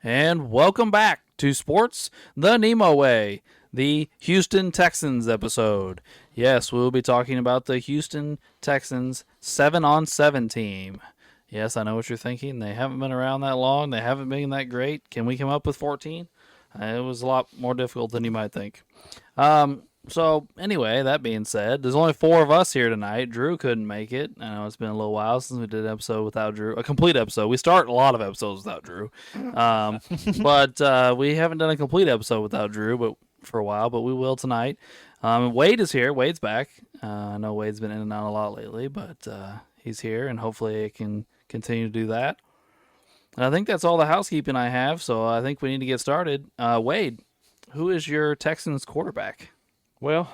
And welcome back to Sports the NEMO Way, the Houston Texans episode. Yes, we'll be talking about the Houston Texans 7-on-7 team. Yes, I know what you're thinking. They haven't been around that long. They haven't been that great. Can we come up with 14? It was a lot more difficult than you might think. So anyway, that being said, there's only 4 of us here tonight. Drew couldn't make it. I know it's been a little while since we did an episode without Drew. A complete episode. We start a lot of episodes without Drew. But we haven't done a complete episode without Drew for a while, but we will tonight. Wade is here. Wade's back. I know Wade's been in and out a lot lately, but he's here, and hopefully it can continue to do that. And I think that's all the housekeeping I have, so I think we need to get started. Wade, who is your Texans quarterback? Well,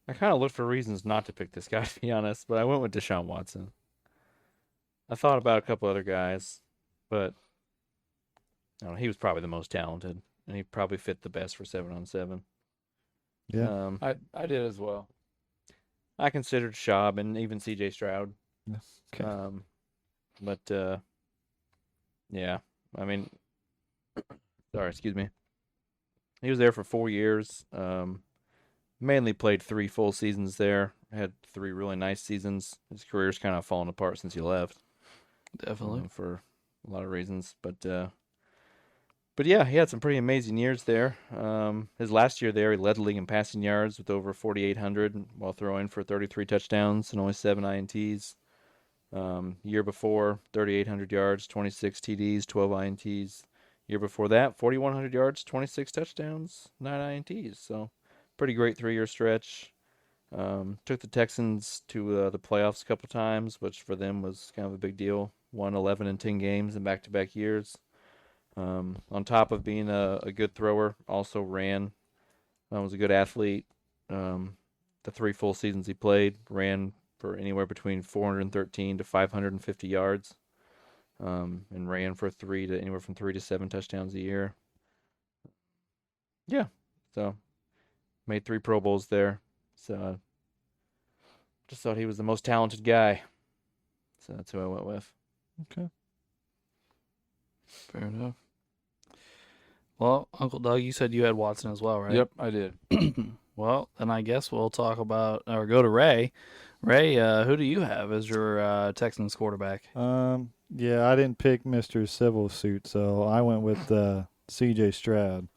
I kind of looked for reasons not to pick this guy, to be honest, but I went with Deshaun Watson. I thought about a couple other guys, but I don't know, he was probably the most talented, and he probably fit the best for 7-on-7. Yeah, I did as well. I considered Schaub and even C.J. Stroud. okay. But yeah, I mean, sorry, excuse me. He was there for 4 years. Mainly played 3 full seasons there. Had 3 really nice seasons. His career's kind of fallen apart since he left. Definitely. For a lot of reasons. But yeah, he had some pretty amazing years there. His last year there, he led the league in passing yards with over 4,800 while throwing for 33 touchdowns and only 7 INTs. Year before, 3,800 yards, 26 TDs, 12 INTs. Year before that, 4,100 yards, 26 touchdowns, 9 INTs. So pretty great 3-year stretch. Took the Texans to the playoffs a couple times, which for them was kind of a big deal. Won 11 and 10 games in back-to-back years. On top of being a good thrower, also ran. Was a good athlete. The 3 full seasons he played, ran for anywhere between 413 to 550 yards. And ran for anywhere from 3 to 7 touchdowns a year. Yeah, so made 3 Pro Bowls there. So just thought he was the most talented guy. So that's who I went with. Okay. Fair enough. Well, Uncle Doug, you said you had Watson as well, right? Yep, I did. Well, then I guess we'll talk about or go to Ray. Ray, who do you have as your Texans quarterback? Yeah, I didn't pick Mr. Civil Suit, so I went with C.J. Stroud.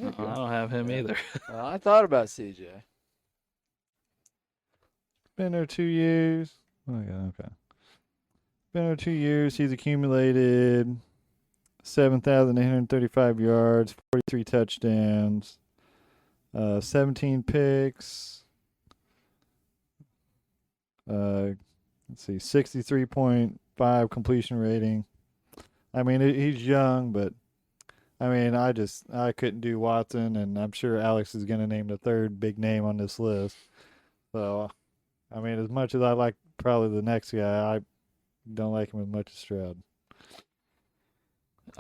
I don't have him either. I thought about CJ. Been there 2 years. Okay. Been there 2 years. He's accumulated 7,835 yards, 43 touchdowns, 17 picks. Let's see, 63.5 completion rating. I mean, he's young, but I mean, I couldn't do Watson, and I'm sure Alex is going to name the 3rd big name on this list. So, I mean, as much as I like probably the next guy, I don't like him as much as Stroud.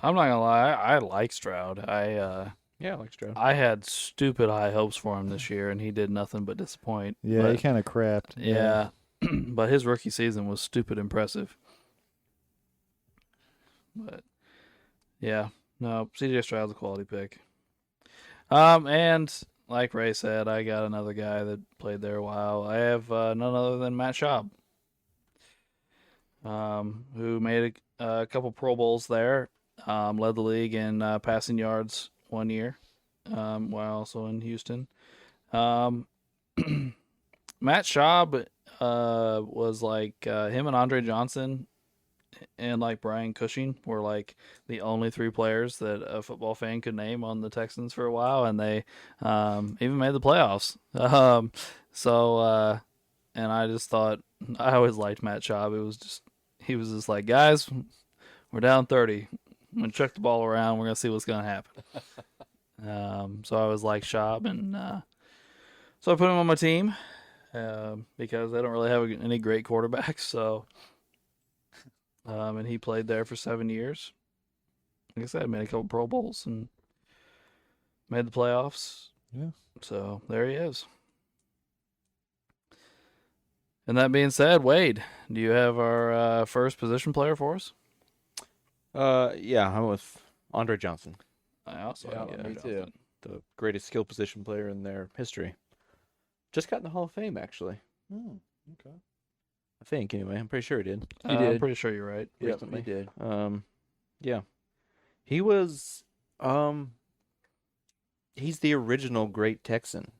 I'm not gonna lie, I like Stroud. Yeah, I like Stroud. I had stupid high hopes for him this year, and he did nothing but disappoint. Yeah, but, he kind of crapped. Yeah, but his rookie season was stupid impressive. But yeah, no, CJ Stroud's a quality pick. And like Ray said, I got another guy that played there a while. I have none other than Matt Schaub, who made a couple Pro Bowls there. Led the league in passing yards 1 year, while also in Houston. Matt Schaub was like him and Andre Johnson and like Brian Cushing were like the only 3 players that a football fan could name on the Texans for a while, and they even made the playoffs. And I just thought I always liked Matt Schaub. He was just like, guys, we're down 30. I'm going to chuck the ball around. We're going to see what's going to happen. So I was like Schaub, and so I put him on my team because they don't really have any great quarterbacks. So, and he played there for 7 years. Like I said, made a couple Pro Bowls and made the playoffs. Yeah. So there he is. And that being said, Wade, do you have our first position player for us? Yeah, I'm with Andre Johnson, I also Yeah, have me Andre too. Johnson. the greatest skill position player in their history. Just got in the Hall of Fame, actually. Okay. I think, anyway. I'm pretty sure he did. He I'm did. pretty sure you're right. Yep, Recently. he did. Yeah. He was, he's the original great Texan.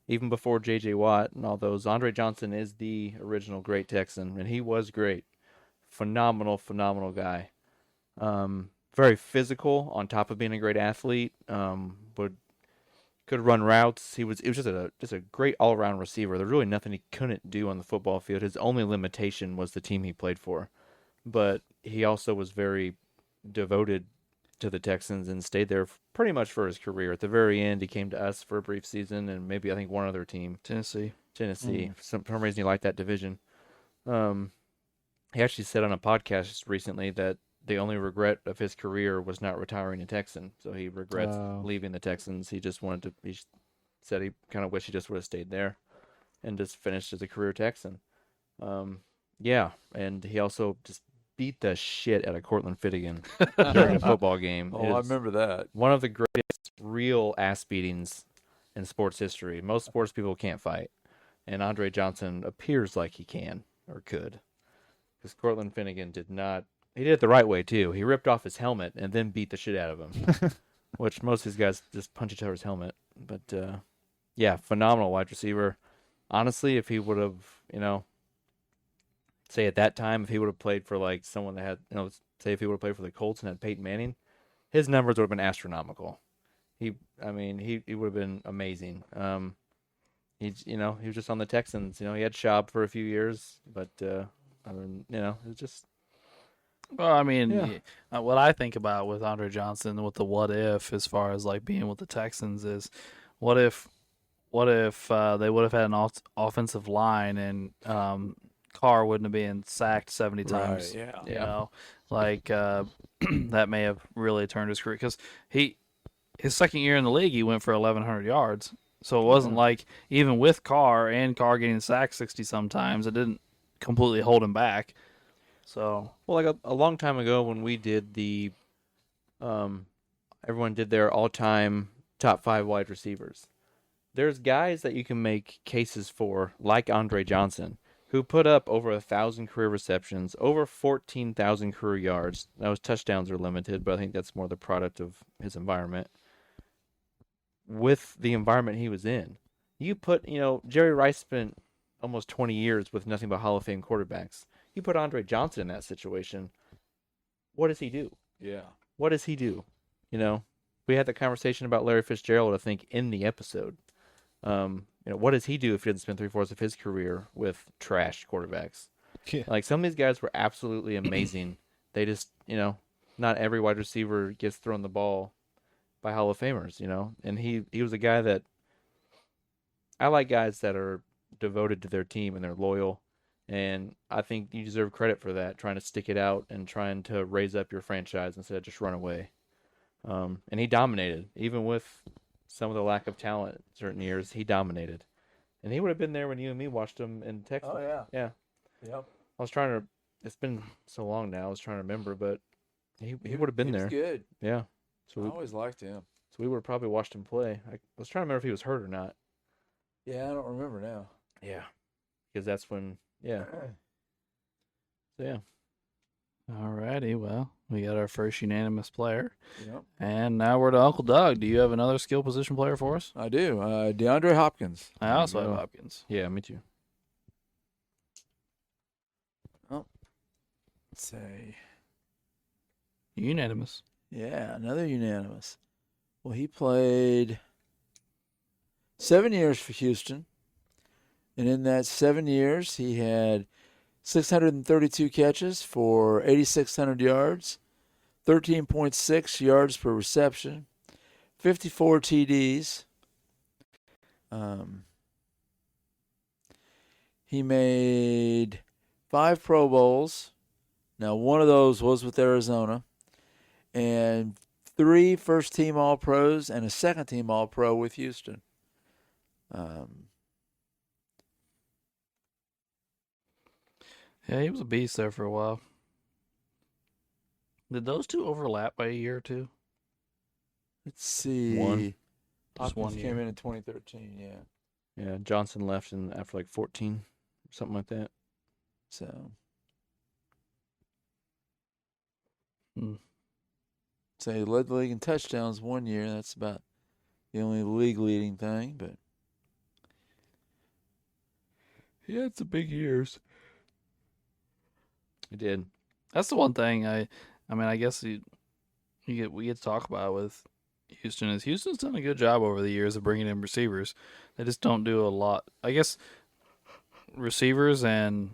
Even before J.J. Watt and all those, Andre Johnson is the original great Texan, and he was great. Phenomenal, phenomenal guy. Very physical on top of being a great athlete. Could run routes. It was just a great all around receiver. There's really nothing he couldn't do on the football field. His only limitation was the team he played for, but he also was very devoted to the Texans and stayed there pretty much for his career. At the very end, he came to us for a brief season and maybe I think one other team, Tennessee. For some reason he liked that division. He actually said on a podcast recently that the only regret of his career was not retiring a Texan. So he regrets leaving the Texans. He just wanted to. He said he kind of wished he just would have stayed there, and just finished as a career Texan. Yeah, and he also just beat the shit out of Cortland Finnegan during a football game. Oh, I remember that. One of the greatest real ass beatings in sports history. Most sports people can't fight, and Andre Johnson appears like he can or could, because Cortland Finnegan did not. He did it the right way too. He ripped off his helmet and then beat the shit out of him, which most of these guys just punch each other's helmet. But yeah, phenomenal wide receiver. Honestly, if he would have, say at that time, if he would have played for like someone that had, say if he would have played for the Colts and had Peyton Manning, his numbers would have been astronomical. He would have been amazing. He was just on the Texans. He had Schaub for a few years, but it was just. Well, I mean, Yeah. what I think about with Andre Johnson, with the what if, as far as like being with the Texans, is what if they would have had an offensive line and Carr wouldn't have been sacked 70 times. Right, yeah. You know, like that may have really turned his career, because his second year in the league he went for 1,100 yards. So it wasn't like, even with Carr and Carr getting sacked 60 sometimes, it didn't completely hold him back. So, well, like a long time ago when we did the, everyone did their all-time top 5 wide receivers. There's guys that you can make cases for, like Andre Johnson, who put up over 1,000 career receptions, over 14,000 career yards. Now his touchdowns are limited, but I think that's more the product of his environment. With the environment he was in, you put, Jerry Rice spent almost 20 years with nothing but Hall of Fame quarterbacks. You put Andre Johnson in that situation, what does he do? Yeah. What does he do? We had the conversation about Larry Fitzgerald, I think, in the episode. What does he do if he doesn't spend 3/4 of his career with trash quarterbacks? Yeah. Like, some of these guys were absolutely amazing. They just, not every wide receiver gets thrown the ball by Hall of Famers, and he was a guy that I like, guys that are devoted to their team and they're loyal. And I think you deserve credit for that, trying to stick it out and trying to raise up your franchise instead of just run away. And he dominated, even with some of the lack of talent in certain years. He dominated, and he would have been there when you and me watched him in Texas. Oh, yeah. Yeah. Yep. I was trying to. It's been so long now. I was trying to remember, but he would have been He was there. good. Yeah. I So always liked him. we would have probably watched him play. I was trying to remember if he was hurt or not. Yeah, I don't remember now. Yeah. Because that's when. Yeah. So yeah. alrighty, well, we got our first unanimous player, Yep. and now we're to Uncle Doug. Do you have another skill position player for us? I do. DeAndre Hopkins. I also have go. Hopkins. Yeah. Me too. Let's say. Unanimous. Yeah, another unanimous. Well, he played 7 years for Houston. And in that 7 years, he had 632 catches for 8,600 yards, 13.6 yards per reception, 54 TDs. He made 5 Pro Bowls. Now, one of those was with Arizona. And 3 first-team All-Pros and a second-team All-Pro with Houston. Yeah, he was a beast there for a while. Did those two overlap by a year or two? Let's see. One. Just Hopkins one came year. in 2013. Yeah. Yeah, Johnson left after like 14, something like that. So. Hmm. So he led the league in touchdowns 1 year. That's about the only league leading thing, but he had some big years. He did. That's the one thing I mean, I guess we get to talk about with Houston is Houston's done a good job over the years of bringing in receivers. They just don't do a lot. I guess receivers and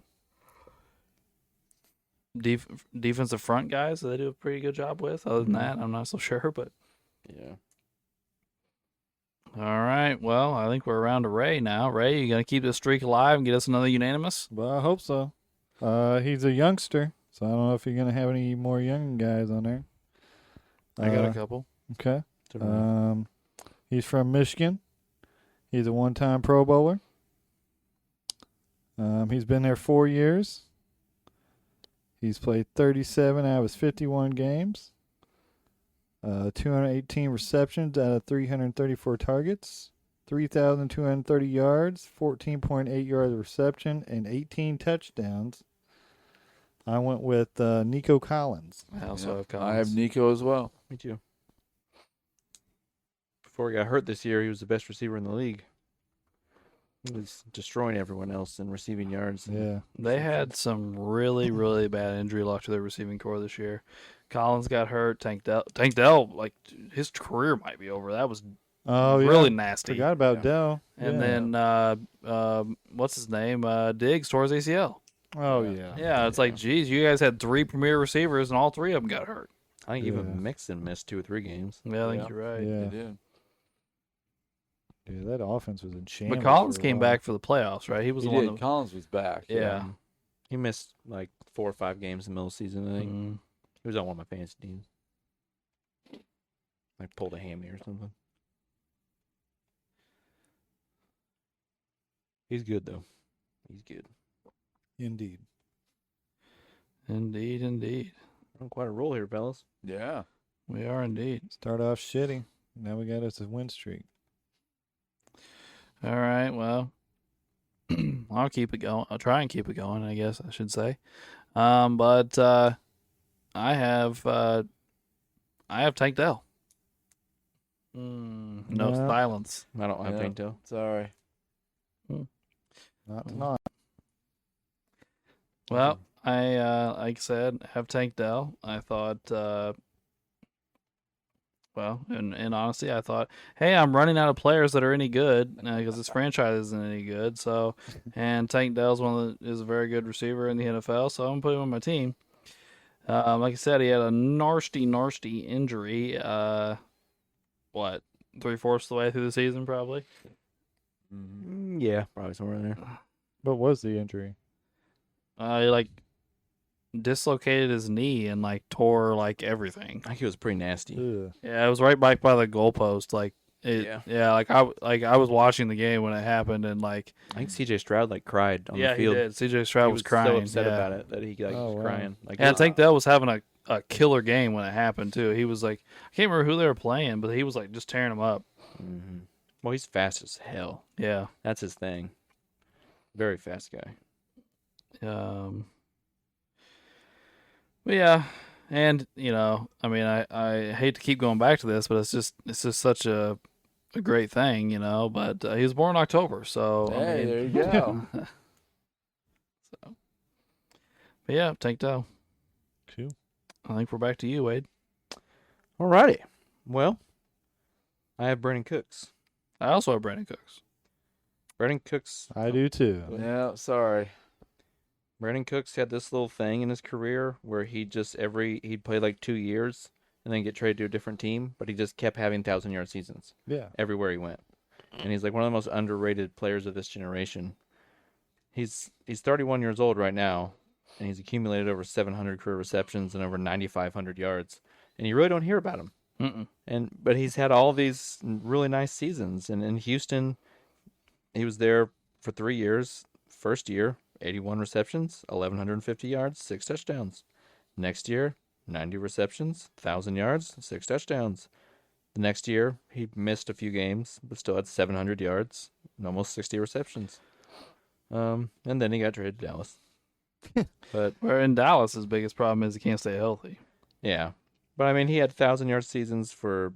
defensive front guys they do a pretty good job with. Other than that, I'm not so sure. But Yeah. all right, well, I think we're around to Ray now. Ray, you gonna keep this streak alive and get us another unanimous? Well, I hope so. He's a youngster, so I don't know if you're going to have any more young guys on there. I got a couple. Okay. So, He's from Michigan. He's a one-time Pro Bowler. He's been there 4 years. He's played 37 out of his 51 games. 218 receptions out of 334 targets. 3,230 yards, 14.8 yards of reception, and 18 touchdowns. I went with Nico Collins. I also have I have Collins. Nico as well. me too. Before he got hurt this year, he was the best receiver in the league. He was destroying everyone else in receiving yards. Yeah. They had some really, really bad injury luck to their receiving core this year. Collins got hurt. Tank Dell, like his career might be over. That was Oh, yeah. really nasty. Forgot about Yeah. Dell. And Yeah. then what's his name? Diggs tore his ACL. Oh, Yeah. yeah. Yeah, it's like, geez, you guys had three premier receivers, and all three of them got hurt. I think Yeah. even Mixon missed 2 or 3 games. Yeah, I think Yeah. you're right. They Yeah. did. Yeah, that offense was in shambles. But Collins for a came while. back for the playoffs, right? He was He the one did. that. Collins was back. Yeah. He missed like 4 or 5 games in the middle of the season, I think. Mm. He was on one of my fantasy teams. Like pulled a hammy or something. He's good though. He's good. Indeed. Indeed, indeed. We're on quite a roll here, fellas. Yeah. We are indeed. Start off shitty. Now we got us a win streak. All right, well, I'll keep it going. I'll try and keep it going, I guess I should say. But I have Tank Dell. No No. silence. I don't have Yeah. Tank Dell. Sorry. Not tonight. Well, I like I said, have Tank Dell. I thought, well, in honesty, I thought, hey, I'm running out of players that are any good because this franchise isn't any good. So, and Tank Dell's is a very good receiver in the NFL, so I'm gonna put him on my team. Like I said, he had a nasty injury. What, 3/4 of the way through the season, probably. Yeah, probably somewhere in there. What was the injury? He like dislocated his knee and like tore like everything. I think it was pretty nasty. Ugh. Yeah, it was right back by the goalpost. Like Yeah. like I was watching the game when it happened, and like I think CJ Stroud like cried on yeah, the field. he did. CJ Stroud He was crying. so upset yeah. about it that he like Oh, was wow. crying. Like And I think Dell was having a killer game when it happened too. He was like, I can't remember who they were playing, but he was like just tearing them up. Mhm. Well, he's fast as hell. Yeah. That's his thing. Very fast guy. But yeah, and you know, I mean, I hate to keep going back to this, but it's just such a great thing, you know. But he was born in October, so I Hey, mean, there you go. so, but yeah, Tank Dell. Cool. I think we're back to you, Wade. Alrighty. Well, I have Brandon Cooks. I also have Brandon Cooks. Brandon Cooks. I do too. Yeah, sorry. Brandon Cooks had this little thing in his career where he'd play like 2 years and then get traded to a different team, but he just kept having 1,000-yard seasons Yeah. everywhere he went. And he's like one of the most underrated players of this generation. He's 31 years old right now, and he's accumulated over 700 career receptions and over 9,500 yards. And you really don't hear about him. But he's had all these really nice seasons. And in Houston, he was there for 3 years. First year, 81 receptions, 1,150 yards, 6 touchdowns. Next year, 90 receptions, 1,000 yards, 6 touchdowns. The next year, he missed a few games, but still had 700 yards and almost 60 receptions. And then he got traded to Dallas. But Where in Dallas, his biggest problem is he can't stay healthy. yeah. But I mean, he had 1,000-yard seasons for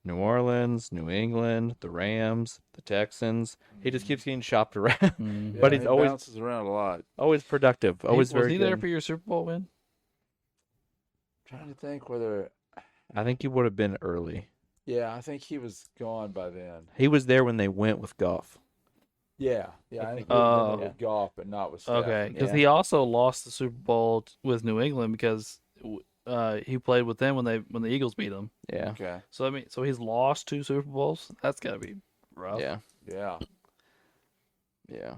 New Orleans, New England, the Rams, the Texans. He just keeps getting shopped around. Mhm. But Yeah, he's he always bounces around a lot. always productive. Always was very he good. there for your Super Bowl win? Trying to think whether. I think he would have been early. Yeah, I think he was gone by then. He was there when they went with Goff. Yeah, I think he Oh. was with Goff, but not with Stafford. Okay, because Yeah. he also lost the Super Bowl with New England because he played with them when the Eagles beat him. Yeah. Okay. So so he's lost 2 Super Bowls. That's gotta be rough. Yeah. Yeah. Yeah.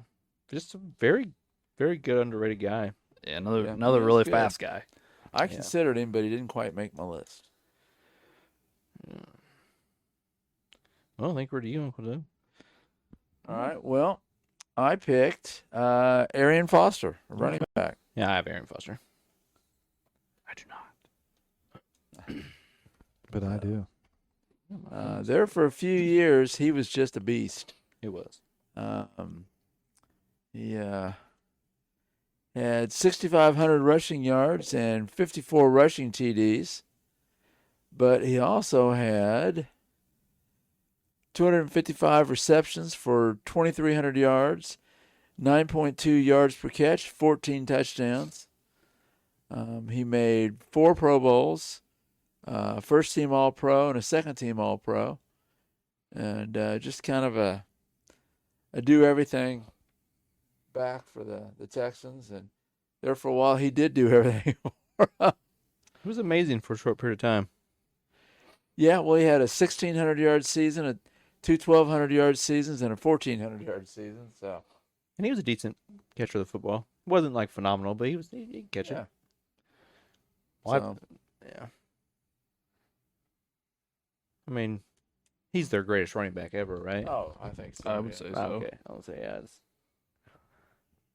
Just a very, very good underrated guy. Yeah, another Yeah, another he is really good. fast guy. I Yeah. considered him, but he didn't quite make my list. Well, I think we're to you, Uncle Doug. All right. Well, I picked Arian Foster, a running back. Yeah, I have Aaron Foster. I do not. But I do. There for a few years, he was just a beast. It was. He had 6,500 rushing yards and 54 rushing TDs, but he also had 255 receptions for 2,300 yards, 9.2 yards per catch, 14 touchdowns. He made 4 Pro Bowls, first team All-Pro and a second team All-Pro, and just kind of a do-everything back for the Texans. And there for a while, he did do everything for them. It was amazing for a short period of time. Yeah, well, he had a 1,600-yard season, two 1,200-yard seasons, and a 1,400-yard season. So, And he was a decent catcher of the football. Wasn't like phenomenal, but he could catch yeah. it. Well, So, yeah. I mean, he's their greatest running back ever, right? oh, I think so. I would yeah. say Oh, so. okay. I would say yeah.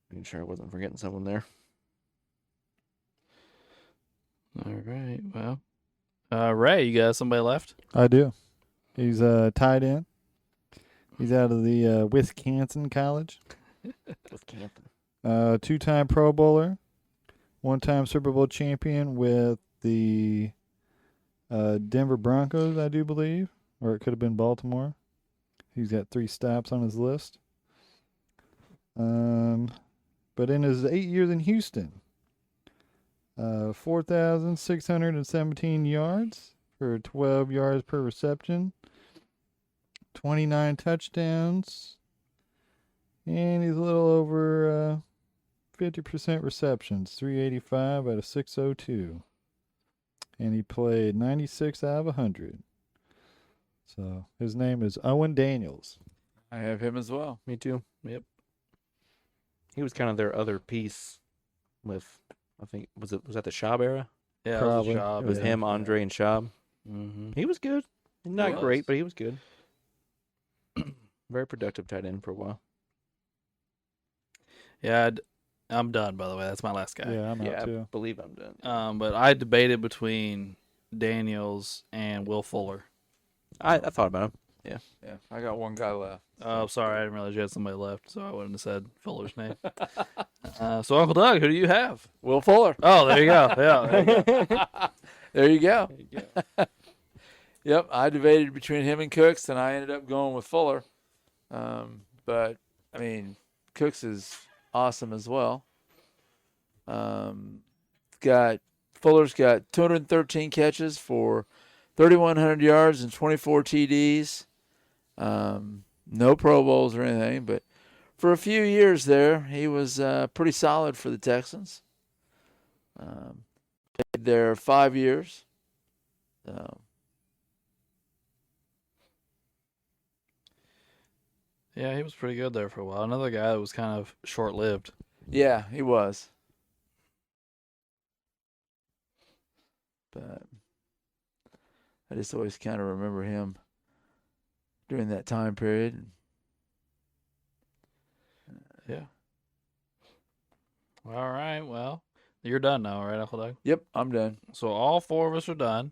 Making sure I wasn't forgetting someone there. All right. Well, Ray, you got somebody left? I do. He's a tight end. He's out of the Wisconsin College. With Canton. 2-time Pro Bowler. 1-time Super Bowl champion with the Denver Broncos, I do believe. Or it could have been Baltimore. He's got 3 stops on his list. But in his 8 years in Houston, 4,617 yards for 12 yards per reception, 29 touchdowns, and he's a little over 50% receptions, 385 out of 602. And he played 96 out of 100. So his name is Owen Daniels. I have him as well. Me too. Yep. He was kind of their other piece with, I think, was that the Schaub era? Yeah, Probably. it was a job. It was yeah. him, Andre, and Schaub. Mm-hmm. He was good. Not was. great, but he was good. Very productive tight end for a while. Yeah, I'm done. By the way, that's my last guy. Yeah, I'm Yeah, out I too. believe I'm done. But I debated between Daniels and Will Fuller. I thought about him. Yeah, I got one guy left. Oh, sorry, I didn't realize you had somebody left, so I wouldn't have said Fuller's name. So Uncle Doug, who do you have? Will Fuller. Oh, there you go. Yeah. There you go. There you go. Yep, I debated between him and Cooks, and I ended up going with Fuller. But, I mean, Cooks is awesome as well. Fuller's got 213 catches for 3,100 yards and 24 TDs. No Pro Bowls or anything, but for a few years there, he was pretty solid for the Texans. Played there 5 years. Yeah, he was pretty good there for a while. Another guy that was kind of short-lived. Yeah, he was. But I just always kind of remember him during that time period. Yeah. All right. Well, You're done now, right, Uncle Doug? Yep, I'm done. So all 4 of us are done.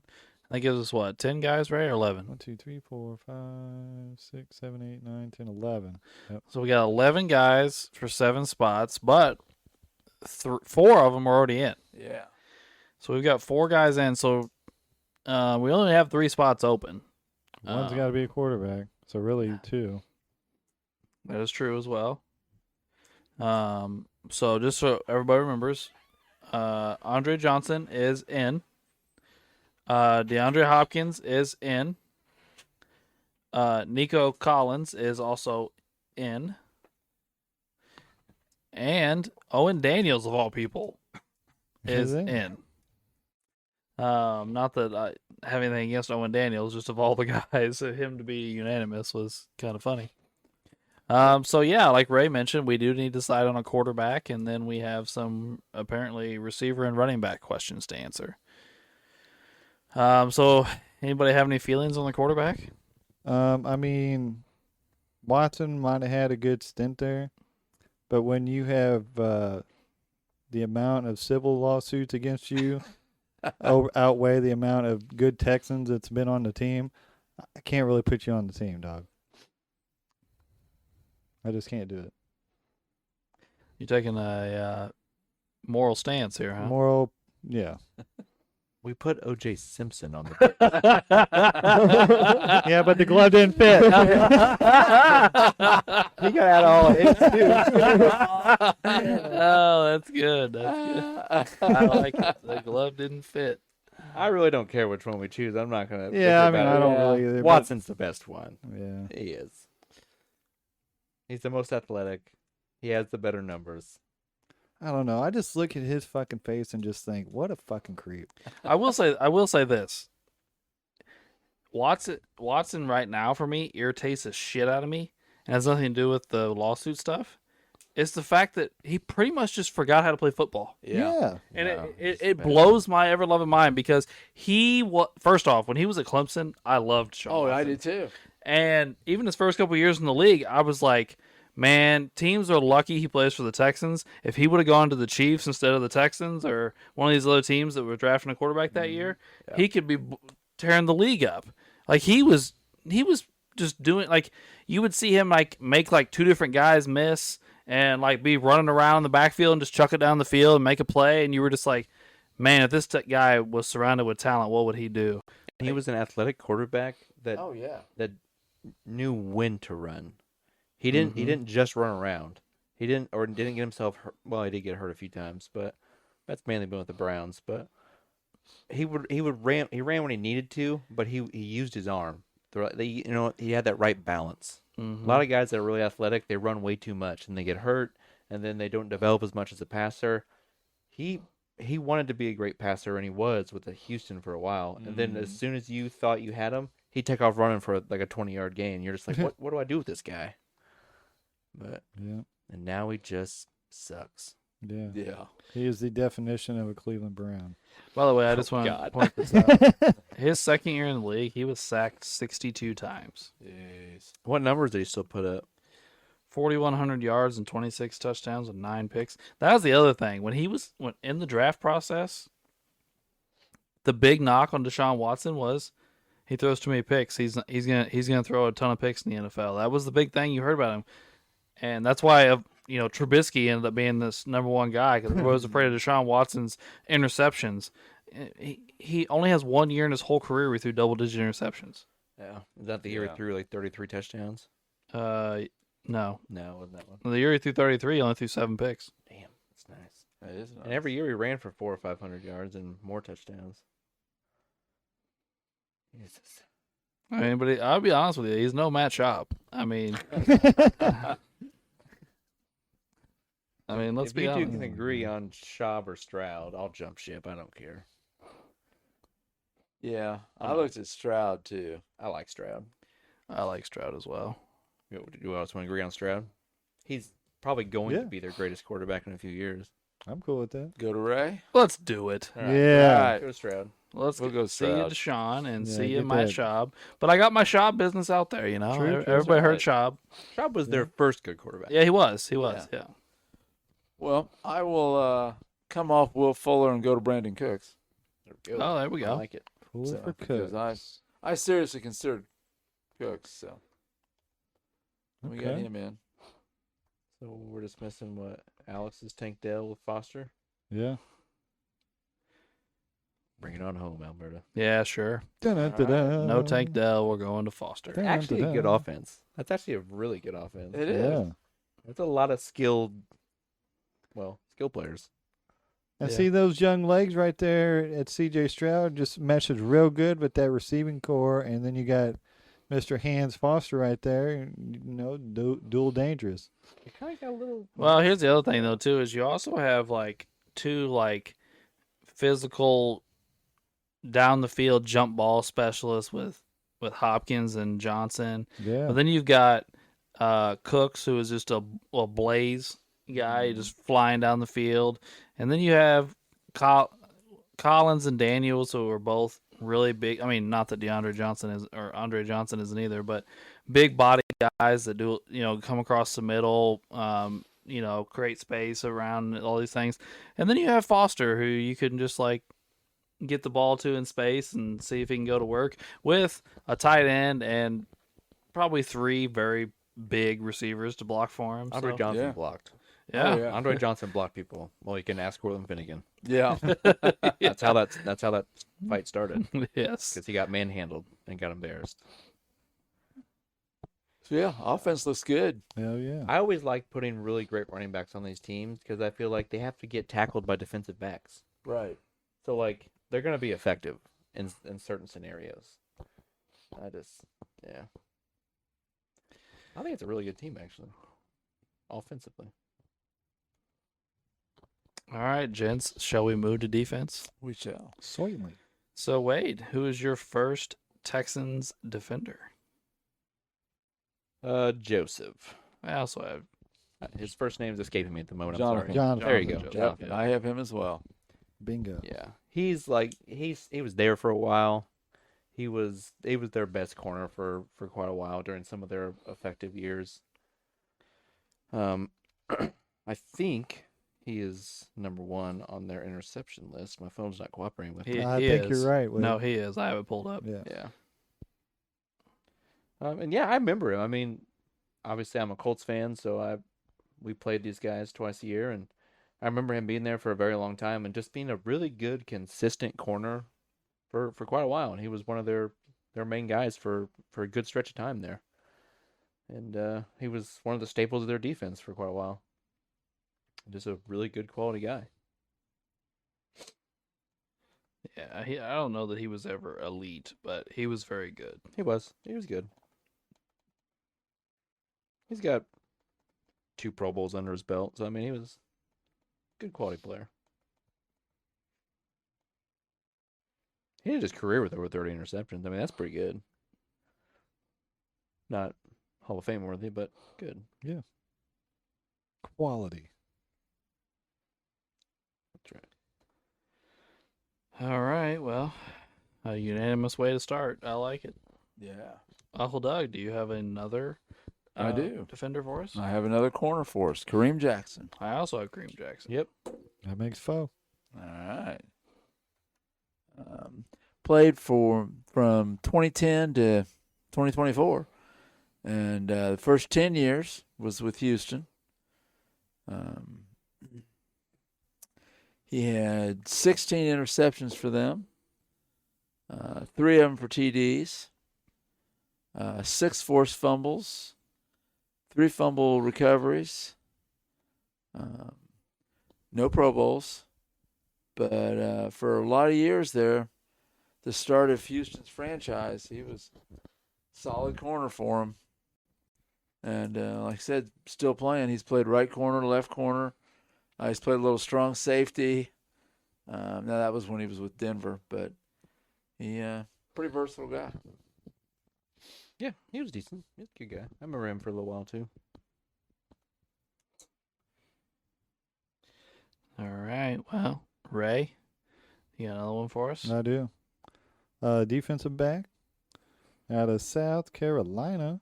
That gives us what, 10 guys, right, or 11? 1, 2, 3, 4, 5, 6, 7, 8, 9, 10, 11. Yep. So we got 11 guys for 7 spots, but 4 of them are already in. Yeah. So we've got 4 guys in. So we only have 3 spots open. One's got to be a quarterback. So really 2. That is true as well. So just so everybody remembers, Andre Johnson is in. DeAndre Hopkins is in. Nico Collins is also in. And Owen Daniels, of all people, is in. Not that I have anything against Owen Daniels, just of all the guys, him to be unanimous was kind of funny. So yeah, like Ray mentioned, we do need to decide on a quarterback, and then we have some apparently receiver and running back questions to answer. So anybody have any feelings on the quarterback? I mean, Watson might have had a good stint there, but when you have the amount of civil lawsuits against you outweigh the amount of good Texans that's been on the team, I can't really put you on the team, dog. I just can't do it. You're taking a moral stance here, huh? Moral, yeah. We put O.J. Simpson on the Yeah, but the glove didn't fit. He got out all his too. Oh, that's good. That's good. I like it. The glove didn't fit. I really don't care which one we choose. I'm not gonna. Yeah, I mean, about I don't it. really either. but- Watson's the best one. Yeah. He is. He's the most athletic. He has the better numbers. I don't know. I just look at his fucking face and just think, what a fucking creep. I will say this. Watson right now for me irritates the shit out of me, and has nothing to do with the lawsuit stuff. It's the fact that he pretty much just forgot how to play football. Yeah. And Yeah, it blows my ever loving mind because first off, when he was at Clemson, I loved Sean Oh, Watson. I did too. And even his first couple years in the league, I was like, man, teams are lucky he plays for the Texans. If he would have gone to the Chiefs instead of the Texans or one of these other teams that were drafting a quarterback that year, he could be tearing the league up. Like he was just doing, like, you would see him like make like 2 different guys miss and like be running around in the backfield and just chuck it down the field and make a play, and you were just like, man, if this guy was surrounded with talent, what would he do? He was an athletic quarterback that Oh yeah. that knew when to run. He didn't just run around. He didn't get himself hurt. Well, he did get hurt a few times, but that's mainly been with the Browns. But he ran when he needed to, but he used his arm. He had that right balance. Mm-hmm. A lot of guys that are really athletic, they run way too much and they get hurt, and then they don't develop as much as a passer. He wanted to be a great passer, and he was with the Houston for a while. And then as soon as you thought you had him, he'd take off running for like a 20-yard gain. You're just like, what do I do with this guy? But Yeah. and now he just sucks. Yeah. Yeah. He is the definition of a Cleveland Brown. By the way, I just want to God. point this out. His second year in the league, he was sacked 62 times. Jeez. What numbers did he still put up? 4,100 yards and 26 touchdowns and 9 picks. That was the other thing. When in the draft process, the big knock on Deshaun Watson was he throws too many picks. He's gonna throw a ton of picks in the NFL. That was the big thing you heard about him, and that's why Trubisky ended up being this number 1 guy because everybody was afraid of Deshaun Watson's interceptions. He only has 1 year in his whole career where he threw double-digit interceptions. Yeah. Is that the year Yeah. he threw like 33 touchdowns? No. No, it wasn't that one. The year he threw 33, he only threw 7 picks. Damn, that's nice. That is nice. And every year he ran for 400 or 500 yards and more touchdowns. Jesus. I mean, but I'll be honest with you, he's no Matt Schaub. I mean, let's If be you two honest. can agree on Schaub or Stroud, I'll jump ship. I don't care. Yeah. I looked at Stroud too. I like Stroud. I like Stroud as well. You else want to agree on Stroud? He's probably going Yeah. to be their greatest quarterback in a few years. I'm cool with that. Go to Ray. Let's do it. All right. Yeah. All right. Go to Stroud. Let's We'll go see you, Stroud. Deshaun, and Yeah, see you, get Matt that. Schaub. But I got my Schaub business out there, you know. True, true. Everybody heard Right. Schaub. Schaub was their first good quarterback. Yeah, he was. Yeah. Well, I will come off Will Fuller and go to Brandon Cooks. There we go. Oh, there we I go. like it. Cool So, for because Cooks. I seriously considered Cooks, so we got Okay. him in. So we're just missing what Alex's Tank Dell with Foster. Yeah. Bring it on home, Alberta. Yeah, sure. Dun-dun-dun-dun. No Tank Dell. We're going to Foster. Dun- Actually, a good Dun-dun-dun. offense. That's actually a really good offense. It is. Yeah. That's a lot of skilled players. And Yeah. see those young legs right there at C.J. Stroud just meshes real good with that receiving core, and then you got Mr. Hans Foster right there. Dual dangerous. You kind of got a little. Well, here's the other thing though too is you also have like two like physical down the field jump ball specialists with Hopkins and Johnson. Yeah. But then you've got Cooks, who is just a blaze guy, just flying down the field. And then you have Collins and Daniels, who are both really big. I mean, not that Andre Johnson isn't either, but big body guys that do, come across the middle, create space around all these things. And then you have Foster, who you can just like get the ball to in space and see if he can go to work with a tight end and probably three very big receivers to block for him. Andre So, Johnson yeah. blocked. yeah. Oh, yeah. Andre Johnson blocked people. Well, you can ask Cortland Finnegan. Yeah. That's how that fight started. Yes. Because he got manhandled and got embarrassed. So, yeah, offense looks good. Hell yeah. I always like putting really great running backs on these teams because I feel like they have to get tackled by defensive backs. Right. So like they're gonna be effective in certain scenarios. I think it's a really good team actually, offensively. All right, gents. Shall we move to defense? We shall. Certainly. So, Wade, who is your first Texans defender? Joseph. I also have His first name's escaping me at the moment. Jonathan. I'm sorry. There you go. Jonathan. Jonathan. Yep, I have him as well. Bingo. Yeah, he was there for a while. He was their best corner for quite a while during some of their effective years. I think he is number one on their interception list. My phone's not cooperating with me. I think you're right. Wade. No, he is. I have it pulled up. Yeah. Yeah. And yeah, I remember him. I mean, obviously I'm a Colts fan, so we played these guys twice a year, and I remember him being there for a very long time and just being a really good, consistent corner for quite a while. And he was one of their main guys for a good stretch of time there. And he was one of the staples of their defense for quite a while. Just a really good quality guy. Yeah, I don't know that he was ever elite, but he was very good. He was good. He's got 2 Pro Bowls under his belt, so I mean he was a good quality player. He ended his career with over 30 interceptions. I mean that's pretty good. Not Hall of Fame worthy, but good. Quality. That's right. All right. Well, a unanimous way to start. I like it. Yeah. Uncle Doug, do you have another I do. defender for us? I have another corner for us, Kareem Jackson. I also have Kareem Jackson. Yep. That makes foe. All right. Played from 2010 to 2024, and the first 10 years was with Houston. He had 16 interceptions for them, 3 of them for TDs, 6 forced fumbles, 3 fumble recoveries, no Pro Bowls. But for a lot of years there, the start of Houston's franchise, he was solid corner for him. And like I said, still playing. He's played right corner, left corner. He's played a little strong safety. Now that was when he was with Denver, but he pretty versatile guy. Yeah, he was decent. He was a good guy. I remember him for a little while too. All right. Well, Ray, you got another one for us? I do. Defensive back out of South Carolina.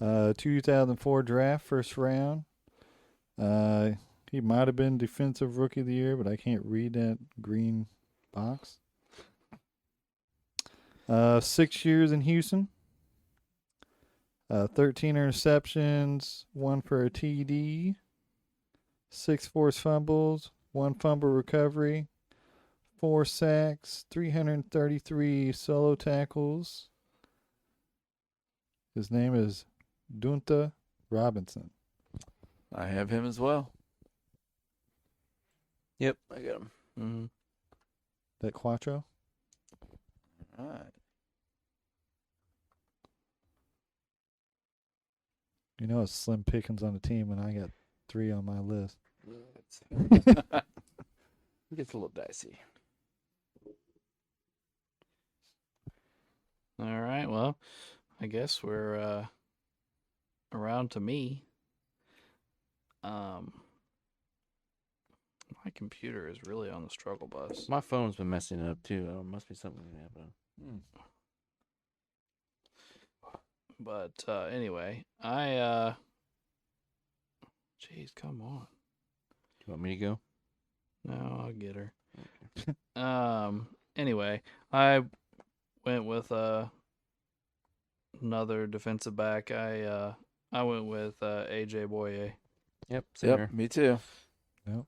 2004 draft, first round. He might have been Defensive Rookie of the Year, but I can't read that green box. 6 years in Houston. 13 interceptions, 1 for a TD, 6 forced fumbles, 1 fumble recovery, 4 sacks, 333 solo tackles. His name is Dunta Robinson. I have him as well. Yep, I got him. Mm-hmm. That Quattro? All right. You know it's slim pickings on the team when I got 3 on my list. It gets a little dicey. All right. Well, I guess we're around to me. My computer is really on the struggle bus. My phone's been messing up too. Must be something happening. But anyway, jeez, come on. Do you want me to go? No, I'll get her. Okay. Anyway, I went with another defensive back. I went with AJ Boye. Yep. Same here. Yep, me too.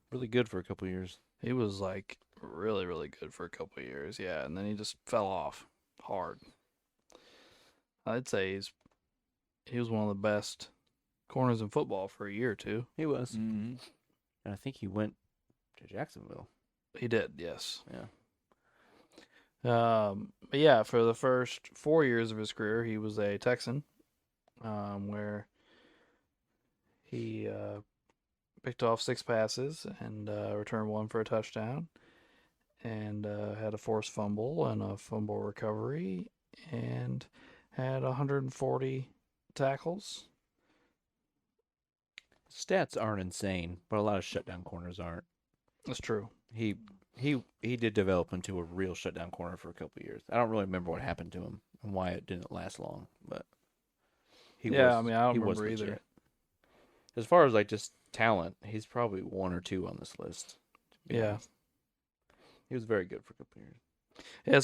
Really good for a couple years. He was like really, really good for a couple of years, yeah, and then he just fell off hard. I'd say he was one of the best corners in football for a year or two. He was. Mm-hmm. And I think he went to Jacksonville. He did, yes. Yeah. But yeah, for the first 4 years of his career, he was a Texan, where he picked off 6 passes and returned 1 for a touchdown, and had a forced fumble and a fumble recovery, and had 140 tackles. Stats aren't insane, but a lot of shutdown corners aren't. That's true. He did develop into a real shutdown corner for a couple of years. I don't really remember what happened to him and why it didn't last long, but I don't remember legit. either. As far as like just talent, he's probably 1 or 2 on this list. to be Yeah. honest. He was very good for a couple of years. Yeah,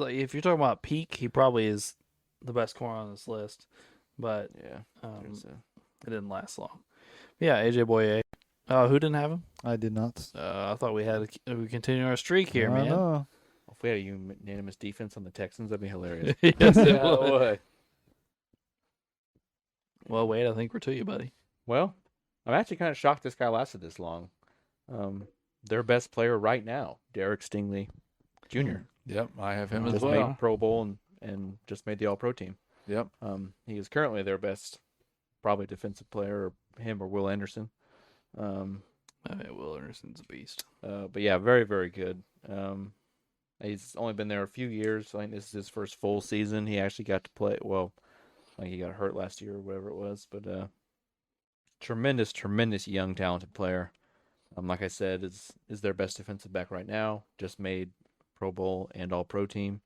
if you're talking about peak, he probably is the best corner on this list, but Yeah. it didn't last long. Yeah, AJ Boye. Who didn't have him? I did not. I thought we we continue our streak here, I man. know. If we had a unanimous defense on the Texans, that'd be hilarious. Yes, it Yeah, it would. would. Well, wait, I think we're to you, buddy. Well, I'm actually kind of shocked this guy lasted this long. Their best player right now, Derek Stingley Jr. Yep, I have him as Just well. made Pro Bowl and just made the All-Pro team. Yep. He is currently their best, probably defensive player, him or Will Anderson. Will Anderson's a beast. But yeah, very, very good. He's only been there a few years. I think this is his first full season. He actually got to play. Well, like he got hurt last year or whatever it was. But tremendous, tremendous young, talented player. Like I said, is their best defensive back right now. Just made Pro Bowl and All-Pro team.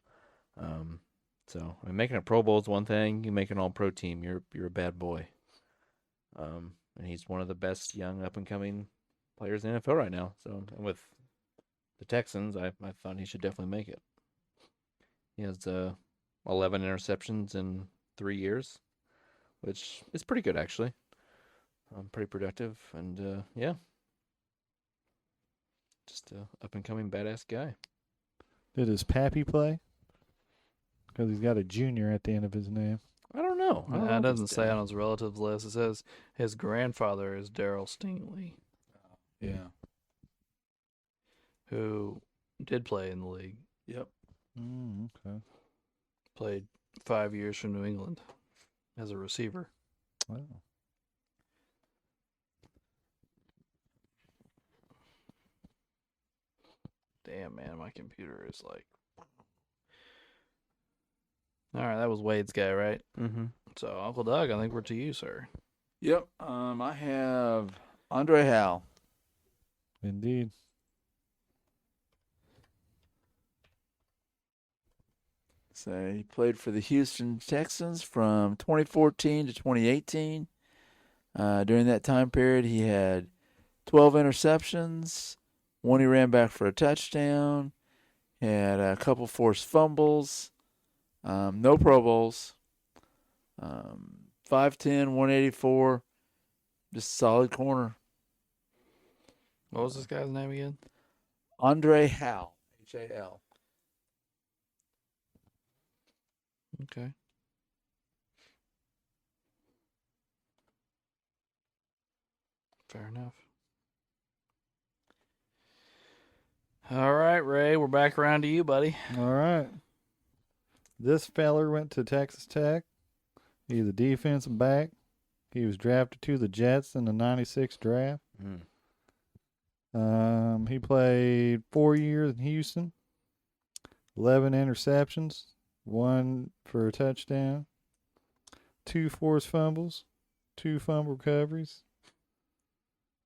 So I mean, making a Pro Bowl is one thing. You make an All-Pro team, you're a bad boy. And he's one of the best young up-and-coming players in the NFL right now. So and with the Texans, I thought he should definitely make it. He has 11 interceptions in 3 years, which is pretty good, actually. Pretty productive, and yeah. Just a up-and-coming badass guy. Did his pappy play? Because he's got a junior at the end of his name. I don't know. It doesn't say on his relatives list. It says his grandfather is Daryl Stingley, Yeah. who did play in the league. Yep. Okay. Played 5 years for New England as a receiver. Wow. Damn, man, my computer is like... All right, that was Wade's guy, right? Mm-hmm. So, Uncle Doug, I think we're to you, sir. Yep. I have Andre Howell. Indeed. So he played for the Houston Texans from 2014 to 2018. During that time period, he had 12 interceptions. One he ran back for a touchdown. Had a couple forced fumbles. No Pro Bowls. 5'10", 184. Just solid corner. What was this guy's name again? Andre Hal. H-A-L. Okay. Fair enough. All right, Ray, we're back around to you, buddy. All right. This feller went to Texas Tech. He's a defensive back. He was drafted to the Jets in the 96 draft. He played 4 years in Houston. 11 interceptions, 1 for a touchdown, 2 forced fumbles, 2 fumble recoveries,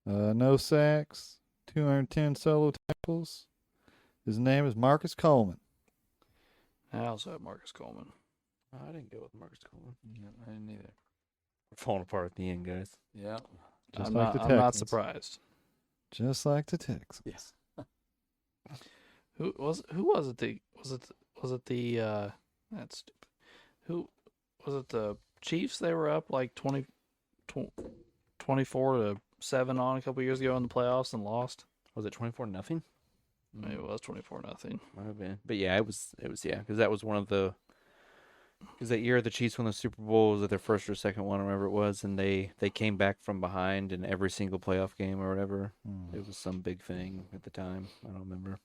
no sacks, 210 solo tackles. His name is Marcus Coleman. I also have Marcus Coleman. I didn't go with Marcus Coleman. Yeah, I didn't either. We're falling apart at the end, guys. Yeah. Just I'm like not, the I'm not Texans. surprised. Just like the Texans. Yes. Who was it? That's stupid. Who was it? The Chiefs? They were up like 24-7 on a couple years ago in the playoffs and lost. Was it 24-0? Maybe it was 24-0. Might have been. But yeah, it was because that was one of the. Because that year the Chiefs won the Super Bowl, was it their first or second one, or whatever it was, and they came back from behind in every single playoff game or whatever. It was some big thing at the time. I don't remember.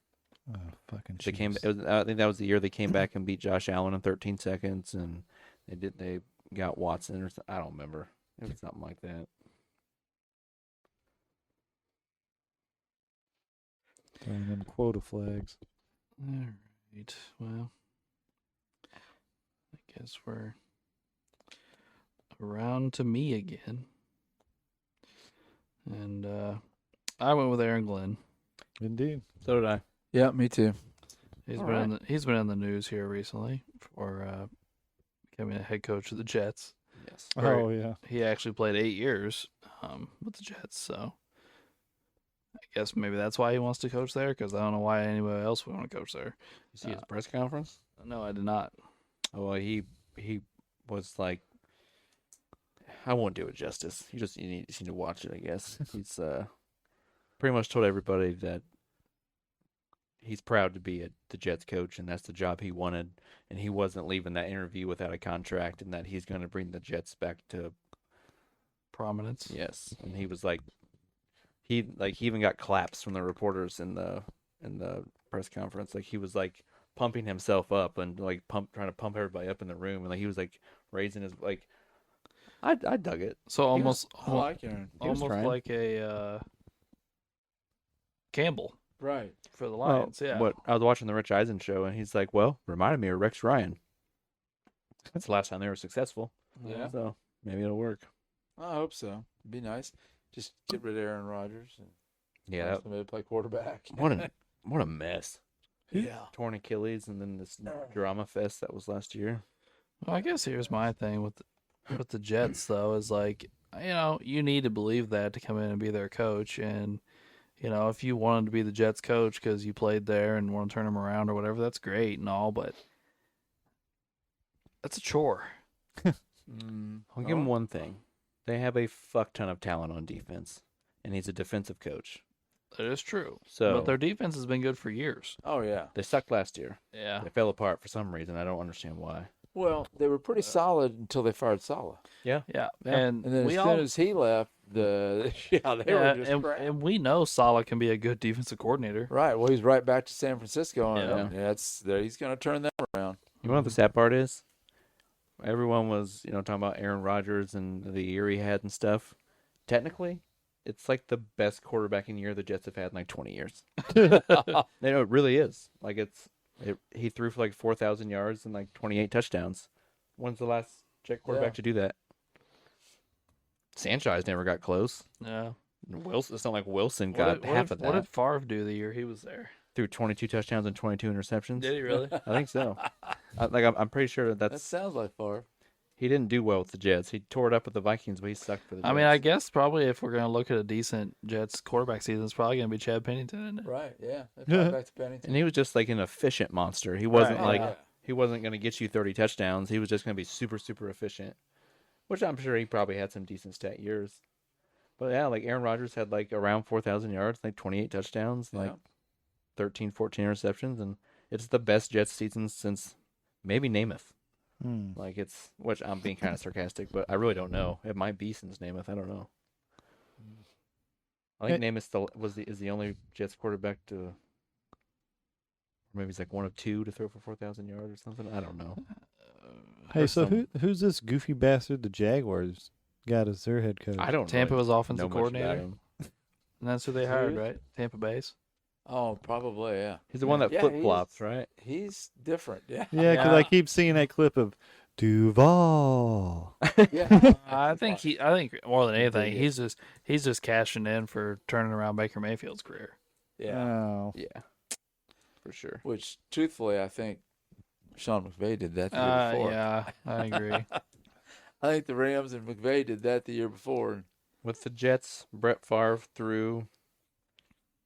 Oh, fucking They came. Chiefs. I think that was the year they came back and beat Josh Allen in 13 seconds, and they got Watson or I don't remember. It was something like that. Throwing them quota flags. All right. Well, I guess we're around to me again. And I went with Aaron Glenn. Indeed. So did I. Yeah, me too. He's All been right. he's been in the news here recently for becoming a head coach of the Jets. Yes. Right. Oh, yeah. He actually played 8 years with the Jets, so I guess maybe that's why he wants to coach there, because I don't know why anybody else would want to coach there. You see his press conference? No, I did not. Oh, well, he was like, I won't do it justice. You need to watch it, I guess. He's pretty much told everybody that he's proud to be the Jets coach, and that's the job he wanted, and he wasn't leaving that interview without a contract, and that he's going to bring the Jets back to Prominence. yes. And he was like, he even got claps from the reporters in the press conference. Like he was like pumping himself up and like trying to pump everybody up in the room, and like he was like raising his like. I dug it. So almost I like Aaron. He was almost trying. like a Campbell Right. for the Lions. Well, Yeah. What I was watching the Rich Eisen show, and he's like, "Well, reminded me of Rex Ryan." That's the last time they were successful. Yeah. So maybe it'll work. I hope so. It'd be nice. Just get rid of Aaron Rodgers and Yeah. find somebody to play quarterback. What a mess. Yeah. Torn Achilles, and then this drama fest that was last year. Well, I guess here's my thing with the Jets though is like, you need to believe that to come in and be their coach, and if you wanted to be the Jets coach because you played there and want to turn them around or whatever, that's great and all, but that's a chore. I'll give him one thing. They have a fuck ton of talent on defense, and he's a defensive coach. That is true. So But their defense has been good for years. Oh, yeah. they sucked last year. Yeah. They fell apart for some reason. I don't understand why. Well, they were pretty solid until they fired Saleh. Yeah. Yeah. And And then we as all soon as he left, they were just and, crap. and we know Saleh can be a good defensive coordinator. Right. Well, he's right back to San Francisco. Yeah. And he's going to turn that around. You know what the sad part is? Everyone was, talking about Aaron Rodgers and the year he had and stuff. Technically, it's like the best quarterbacking year the Jets have had in like 20 years. It really is. Like he threw for like 4,000 yards and like 28 touchdowns. When's the last Jet quarterback to do that? Sanchez never got close. Yeah. Wilson, it's not like Wilson got half of that. What did Favre do the year he was there? Threw 22 touchdowns and 22 interceptions. Did he really? I think so. I'm pretty sure That that's sounds like Favre. He didn't do well with the Jets. He tore it up with the Vikings, but he sucked for the Jets. I mean, I guess probably if we're going to look at a decent Jets quarterback season, it's probably going to be Chad Pennington, isn't it? Right, yeah. They brought back to Pennington. And he was just like an efficient monster. He wasn't Right, like he wasn't going to get you 30 touchdowns. He was just going to be super, super efficient, which I'm sure he probably had some decent stat years. But yeah, like Aaron Rodgers had like around 4,000 yards, like 28 touchdowns, like 13, 14 interceptions, and it's the best Jets season since maybe Namath. Like which I'm being kind of sarcastic, but I really don't know. It might be since Namath. I don't know. I think Namath is the only Jets quarterback to, or maybe he's like one of two to throw for 4,000 yards or something. I don't know. Hey, so who's this goofy bastard the Jaguars got as their head coach? I don't. Tampa was know offensive much coordinator, about him. and that's who they hired, right? Tampa Bay's. Oh, probably, yeah. He's the one that flip flops, right? He's different, yeah. Yeah, because I keep seeing that clip of Duval. Yeah. I think more than anything, he's just cashing in for turning around Baker Mayfield's career. Yeah. Oh. Yeah, for sure. Which, truthfully, I think Sean McVay did that the year before. Yeah, I agree. I think the Rams and McVay did that the year before. With the Jets, Brett Favre threw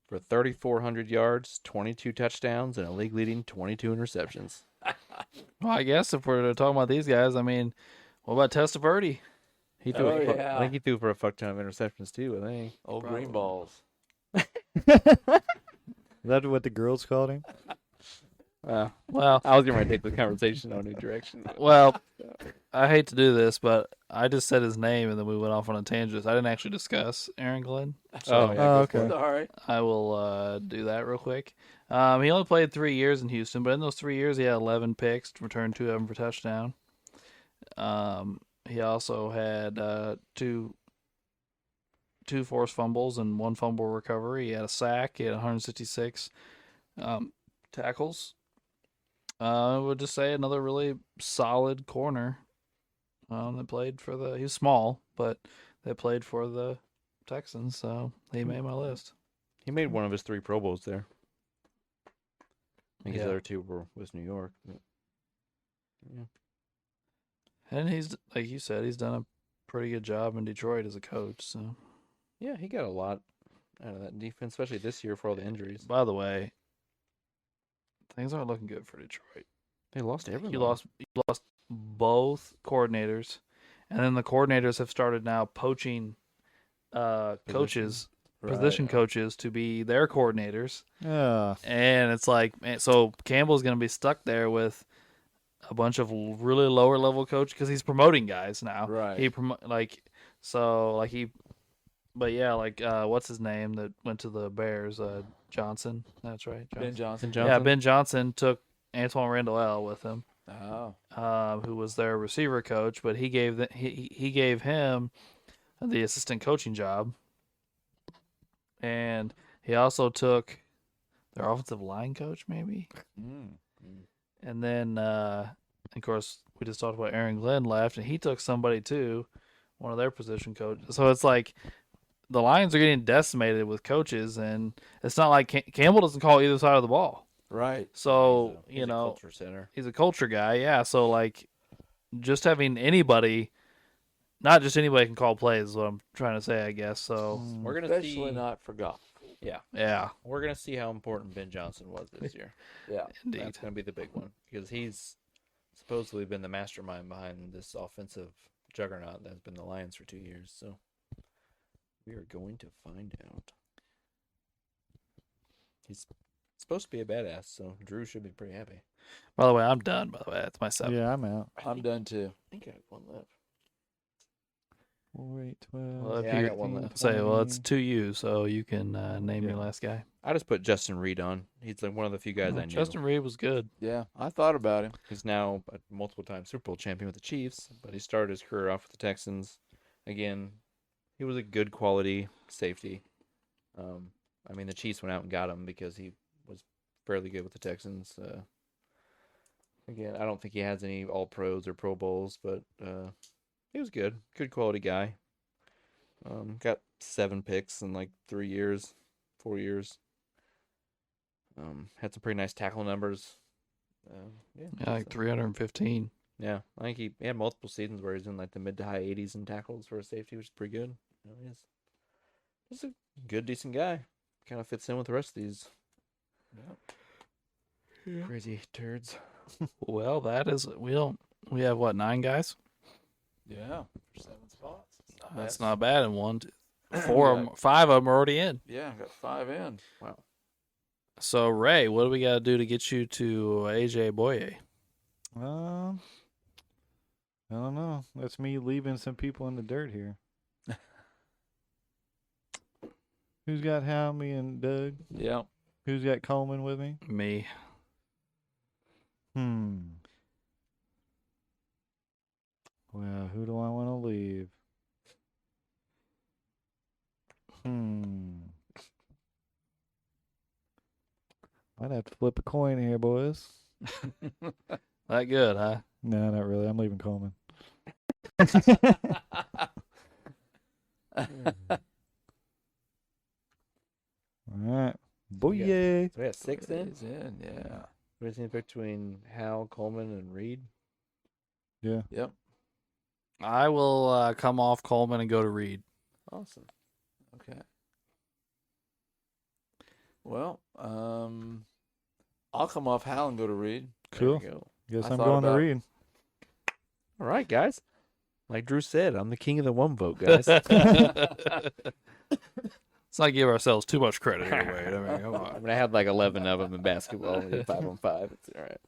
for 3,400 yards, 22 touchdowns, and a league-leading 22 interceptions. Well, I guess if we're talking about these guys, I mean, what about Testaverde? He threw. yeah. I think he threw for a fuck ton of interceptions too. I think. Old green balls. Is that what the girls called him? Well, I was going to take the conversation in a new direction. well, I hate to do this, but I just said his name and then we went off on a tangent. I didn't actually discuss Aaron Glenn. Oh, yeah. Oh, okay. All right. I will do that real quick. He only played 3 years in Houston, but in those 3 years, he had 11 picks, returned 2 of them for touchdown. He also had two forced fumbles and 1 fumble recovery. He had a sack. He had 166 tackles. I would just say another really solid corner. That played for he was small, but they played for the Texans, so he made my list. He made one of his 3 Pro Bowls there. I think his Yeah. other 2 were with New York. But, yeah. And he's, like you said, he's done a pretty good job in Detroit as a coach. So, Yeah, he got a lot out of that defense, especially this year for all the injuries. by the way, things aren't looking good for Detroit. They lost everyone. You lost both coordinators, and then the coordinators have started now poaching coaches, position coaches, to be their coordinators. Yeah. And it's like, man, so Campbell's going to be stuck there with a bunch of really lower level coach because he's promoting guys now. Right. But yeah, what's his name that went to the Bears? Johnson. That's right. Ben Johnson. Yeah, Ben Johnson took Antoine Randall L with him, Oh. who was their receiver coach, but he gave him the assistant coaching job, and he also took their offensive line coach, maybe. And then, of course, we just talked about Aaron Glenn left, and he took somebody too, one of their position coaches. So it's like the Lions are getting decimated with coaches, and it's not like Campbell doesn't call either side of the ball. Right. So, He's a culture center. he's a culture guy, yeah. So, like, just having anybody, not just anybody can call plays is what I'm trying to say, I guess. So, We're gonna Especially see. not for golf. yeah, We're gonna see how important Ben Johnson was this year. Yeah. indeed. That's gonna be the big one because he's supposedly been the mastermind behind this offensive juggernaut that's been the Lions for 2 years. So we are going to find out. He's supposed to be a badass, so Drew should be pretty happy. By the way, I'm done, by the way. That's my 7. Yeah, I'm out. I'm done too. I think I have one left. 4, 8, 12. Well, if Yeah, I you got one left. say, well, it's to you, so you can name your last guy. I just put Justin Reed on. He's like one of the few guys I knew. Justin Reed was good. Yeah. I thought about him. He's now a multiple-time Super Bowl champion with the Chiefs, but he started his career off with the Texans. Again, he was a good quality safety. I mean, the Chiefs went out and got him because he was fairly good with the Texans. Again, I don't think he has any All-Pros or Pro Bowls, but he was good. Good quality guy. Got 7 picks in like 4 years. Had some pretty nice tackle numbers. Yeah, like 315. Yeah, I think he had multiple seasons where he's in like the mid to high 80s in tackles for a safety, which is pretty good. You know, he's a good, decent guy. Kind of fits in with the rest of these crazy turds. Well, that is we have what, 9 guys? Yeah, for 7 spots. That's not bad. And 1, 2, 4 of them, 5 of them are already in. Yeah, got 5 in. Wow. So Ray, what do we got to do to get you to AJ Boye? I don't know. That's me leaving some people in the dirt here. Who's got Hal, me, and Doug? Yeah. Who's got Coleman with me? Me. Well, who do I want to leave? Might have to flip a coin here, boys. That good, huh? No, not really. I'm leaving Coleman. All right. Booyah. So we have 6 in. He's in, yeah. What do you think between Hal, Coleman, and Reed? Yeah. Yep. I will come off Coleman and go to Reed. Awesome. Okay. Well, I'll come off Hal and go to Reed. Cool. There you go. Guess I I'm thought going to about- Reed. All right, guys. Like Drew said, I'm the king of the 1 vote, guys. Let's not give ourselves too much credit here, Wade. I mean, come I on. mean, I had like 11 of them in basketball. We did 5 on 5. It's all right.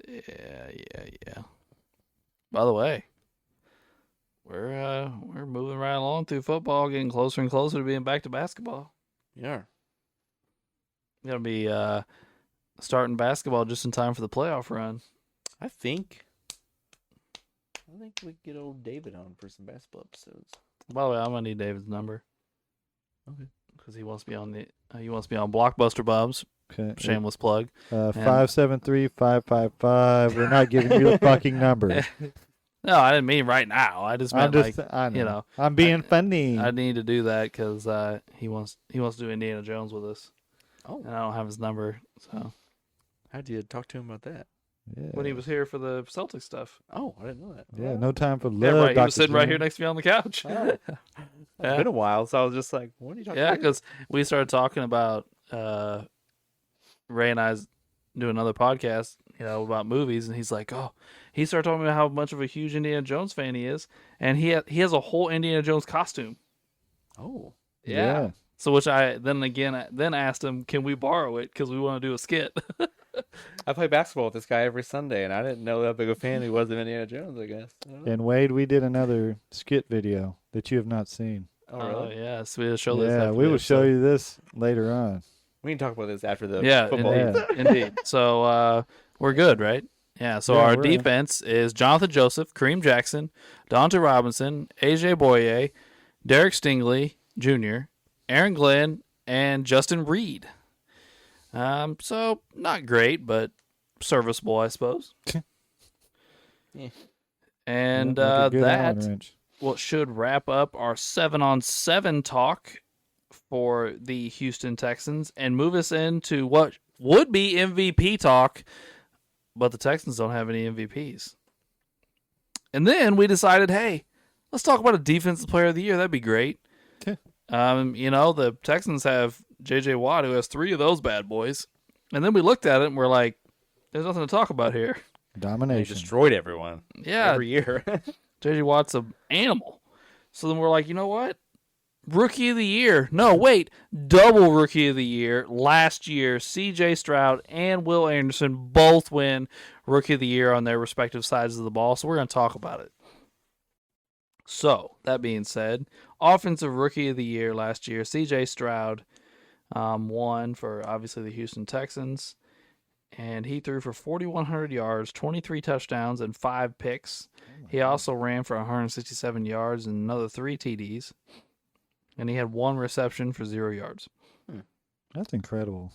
Yeah. By the way, we're moving right along through football, getting closer and closer to being back to basketball. Yeah. Gonna be starting basketball just in time for the playoff run. I think we get old David on for some basketball episodes. By the way, I'm gonna need David's number. Okay. Because he wants to be on Blockbuster Bubs. Okay. Shameless plug. 573-555. We're not giving you a fucking number. No, I didn't mean right now. I just meant I know. you know, I'm being funny. I need to do that because he wants to do Indiana Jones with us. Oh. And I don't have his number. So How'd you talk to him about that? Yeah. when he was here for the Celtics stuff. Oh, I didn't know that. Yeah, no time for love. Yeah, right. He Dr. was sitting right Jim. here next to me on the couch. Oh. It's been a while, so I was just like, what are you talking Yeah, about? because we started talking about Ray and I's do another podcast, about movies, and he's like, he started talking about how much of a huge Indiana Jones fan he is, and he has a whole Indiana Jones costume. Oh. Yeah. So which I then asked him, can we borrow it because we want to do a skit. I play basketball with this guy every Sunday, and I didn't know how big a fan he was of Indiana Jones, I guess. I don't know. And Wade, we did another skit video that you have not seen. Oh, really? Yes, we'll show this. Yeah, after we the will show episode. you this later on. We can talk about this after the Yeah, football. indeed. Indeed. So we're good, right? Yeah. So Yeah, our we're in. defense is Jonathan Joseph, Kareem Jackson, Dante Robinson, AJ Boye, Derek Stingley Jr., Aaron Glenn, and Justin Reed. So not great, but serviceable, I suppose. Yeah. And Yeah, like a good Allen that wrench. should wrap up our 7-on-7 talk for the Houston Texans and move us into what would be MVP talk, but the Texans don't have any MVPs. And then we decided, hey, let's talk about a defensive player of the year. That'd be great. Yeah. The Texans have J.J. Watt, who has 3 of those bad boys. And then we looked at it and we're like, there's nothing to talk about here. They Domination. destroyed everyone Yeah, every year. J.J. Watt's an animal. So then we're like, you know what? Rookie of the year. No, wait. Double Rookie of the Year. Last year, C.J. Stroud and Will Anderson both win Rookie of the Year on their respective sides of the ball. So we're going to talk about it. So, that being said, Offensive Rookie of the Year last year, C.J. Stroud won for, obviously, the Houston Texans. And he threw for 4,100 yards, 23 touchdowns, and 5 picks. He also ran for 167 yards and another 3 TDs. And he had 1 reception for 0 yards. That's incredible.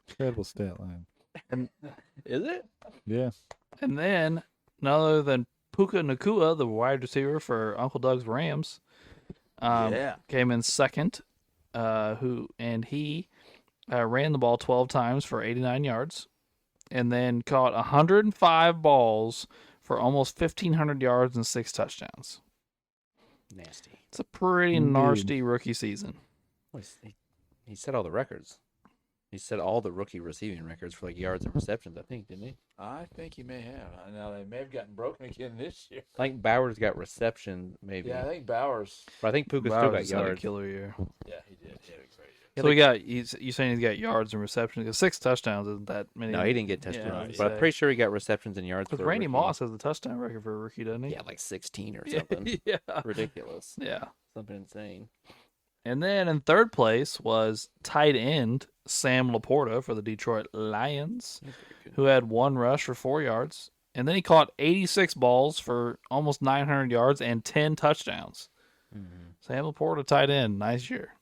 Incredible stat line. Is it? Yeah. And then, none other than Puka Nakua, the wide receiver for Uncle Doug's Rams, came in second. He ran the ball 12 times for 89 yards. and then caught 105 balls for almost 1,500 yards and 6 touchdowns. Nasty. It's a pretty Indeed. nasty rookie season. Well, he set all the records. He set all the rookie receiving records for like yards and receptions, I think, didn't he? I think he may have. Now they may have gotten broken again this year. I think Bowers got reception, maybe. Yeah, I think Bowers. But I think Puka still Bowers got has had a yards. killer year. Yeah, he did. He had a great year. So we got you saying he's got yards and receptions because 6 touchdowns isn't that many. No, he didn't get Yeah, touchdowns, I'd but I'm say. pretty sure he got receptions and yards. Because for a Randy rookie. Moss has the touchdown record for a rookie, doesn't he? Yeah, like 16 or something. yeah. Ridiculous. Yeah. Something insane. And then in third place was tight end Sam Laporta for the Detroit Lions, who had 1 rush for 4 yards. And then he caught 86 balls for almost 900 yards and 10 touchdowns. Mm-hmm. Sam Laporta, tight end, nice year.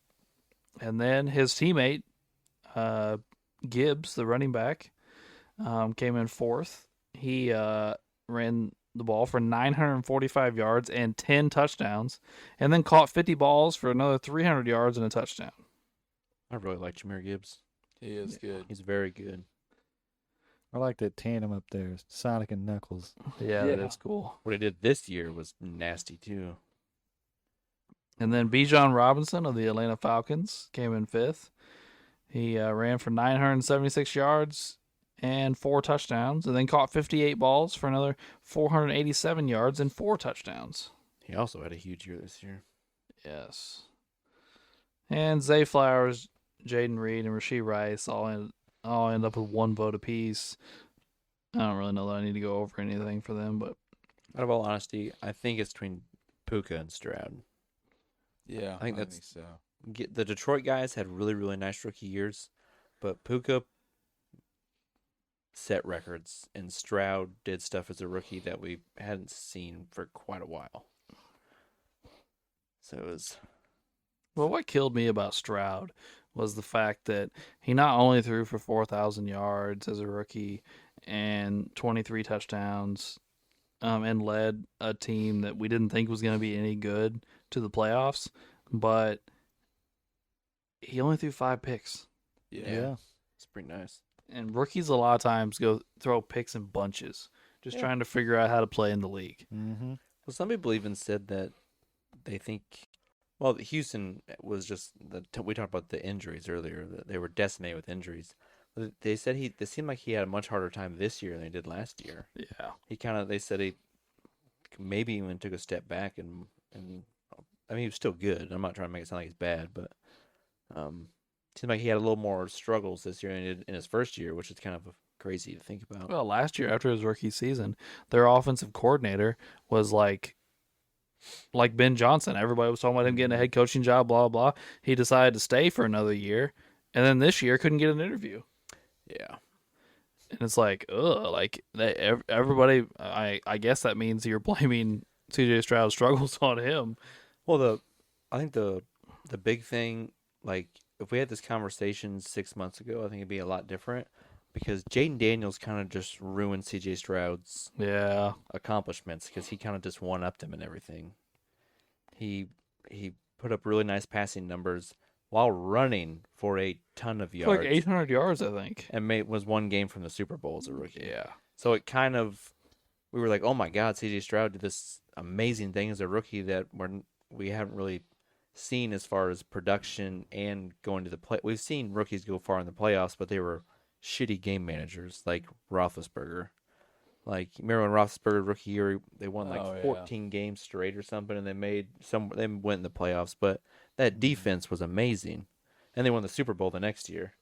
And then his teammate, Gibbs, the running back, came in 4th. He ran the ball for 945 yards and 10 touchdowns, and then caught 50 balls for another 300 yards and a touchdown. I really like Jahmyr Gibbs. He is good. He's very good. I like that tandem up there, Sonic and Knuckles. Yeah, that is cool. What he did this year was nasty, too. And then Bijan Robinson of the Atlanta Falcons came in 5th. He ran for 976 yards and 4 touchdowns, and then caught 58 balls for another 487 yards and 4 touchdowns. He also had a huge year this year. Yes. And Zay Flowers, Jaden Reed, and Rashee Rice all end up with 1 vote apiece. I don't really know that I need to go over anything for them, but Out of all honesty, I think it's between Puka and Stroud. Yeah, I think that's- so. The Detroit guys had really, really nice rookie years, but Puka set records, and Stroud did stuff as a rookie that we hadn't seen for quite a while. So it was... well, what killed me about Stroud was the fact that he not only threw for 4,000 yards as a rookie and 23 touchdowns, and led a team that we didn't think was going to be any good to the playoffs, but he only threw 5 picks. Yeah. It's pretty nice. And rookies a lot of times go throw picks in bunches, just trying to figure out how to play in the league. Mm-hmm. Well, some people even said that they think... Well, Houston was just... we talked about the injuries earlier. That they were decimated with injuries. They said it seemed like he had a much harder time this year than he did last year. Yeah. They said he maybe even took a step back and I mean, he was still good. I'm not trying to make it sound like he's bad, but it seemed like he had a little more struggles this year than he did in his first year, which is kind of crazy to think about. Well, last year after his rookie season, their offensive coordinator was like Ben Johnson. Everybody was talking about him getting a head coaching job, blah, blah. He decided to stay for another year, and then this year couldn't get an interview. Yeah. And it's like, everybody, I guess that means you're blaming CJ Stroud's struggles on him. Well, I think the big thing, like, if we had this conversation 6 months ago, I think it'd be a lot different because Jaden Daniels kind of just ruined CJ Stroud's accomplishments because he kind of just one-upped him and everything. He put up really nice passing numbers while running for a ton of yards. Like 800 yards, I think. And was 1 game from the Super Bowl as a rookie. Yeah. So it kind of, we were like, oh my God, CJ Stroud did this amazing thing as a rookie that we haven't really seen as far as production and going to the play. We've seen rookies go far in the playoffs, but they were shitty game managers like Roethlisberger. Like, remember when Roethlisberger rookie year, they won 14 games straight or something, and they went in the playoffs, but that defense was amazing. And they won the Super Bowl the next year.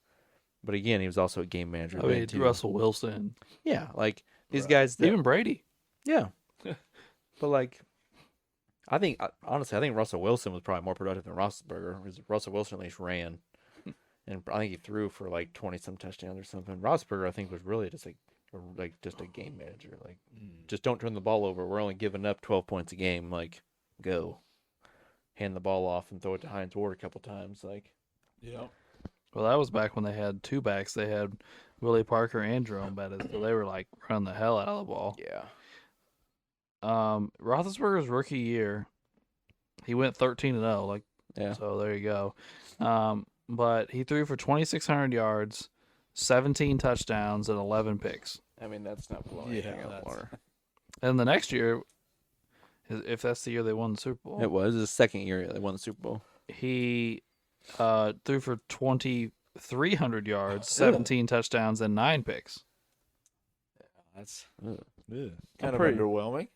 But again, he was also a game manager. I mean, Russell Wilson. Yeah, like these guys. Even Brady. Yeah. But like, honestly, I think Russell Wilson was probably more productive than Roethlisberger because Russell Wilson at least ran. And I think he threw for like 20-some touchdowns or something. Roethlisberger, I think, was really just just a game manager. Like, just don't turn the ball over. We're only giving up 12 points a game. Like, go. Hand the ball off and throw it to Hines Ward a couple times. Like, Yeah. Well, that was back when they had 2 backs. They had Willie Parker and Jerome Bettis, so they were like running the hell out of the ball. yeah. Roethlisberger's rookie year, he went 13-0. Like, Yeah. so there you go. But he threw for 2,600 yards, 17 touchdowns, and 11 picks. I mean, that's not blowing Yeah, anything out of the that's- water. And the next year, if that's the year they won the Super Bowl, It was the second year they won the Super Bowl. he threw for 2,300 yards, 17 touchdowns, and 9 picks. That's Ugh. Yeah. kind of pretty- underwhelming.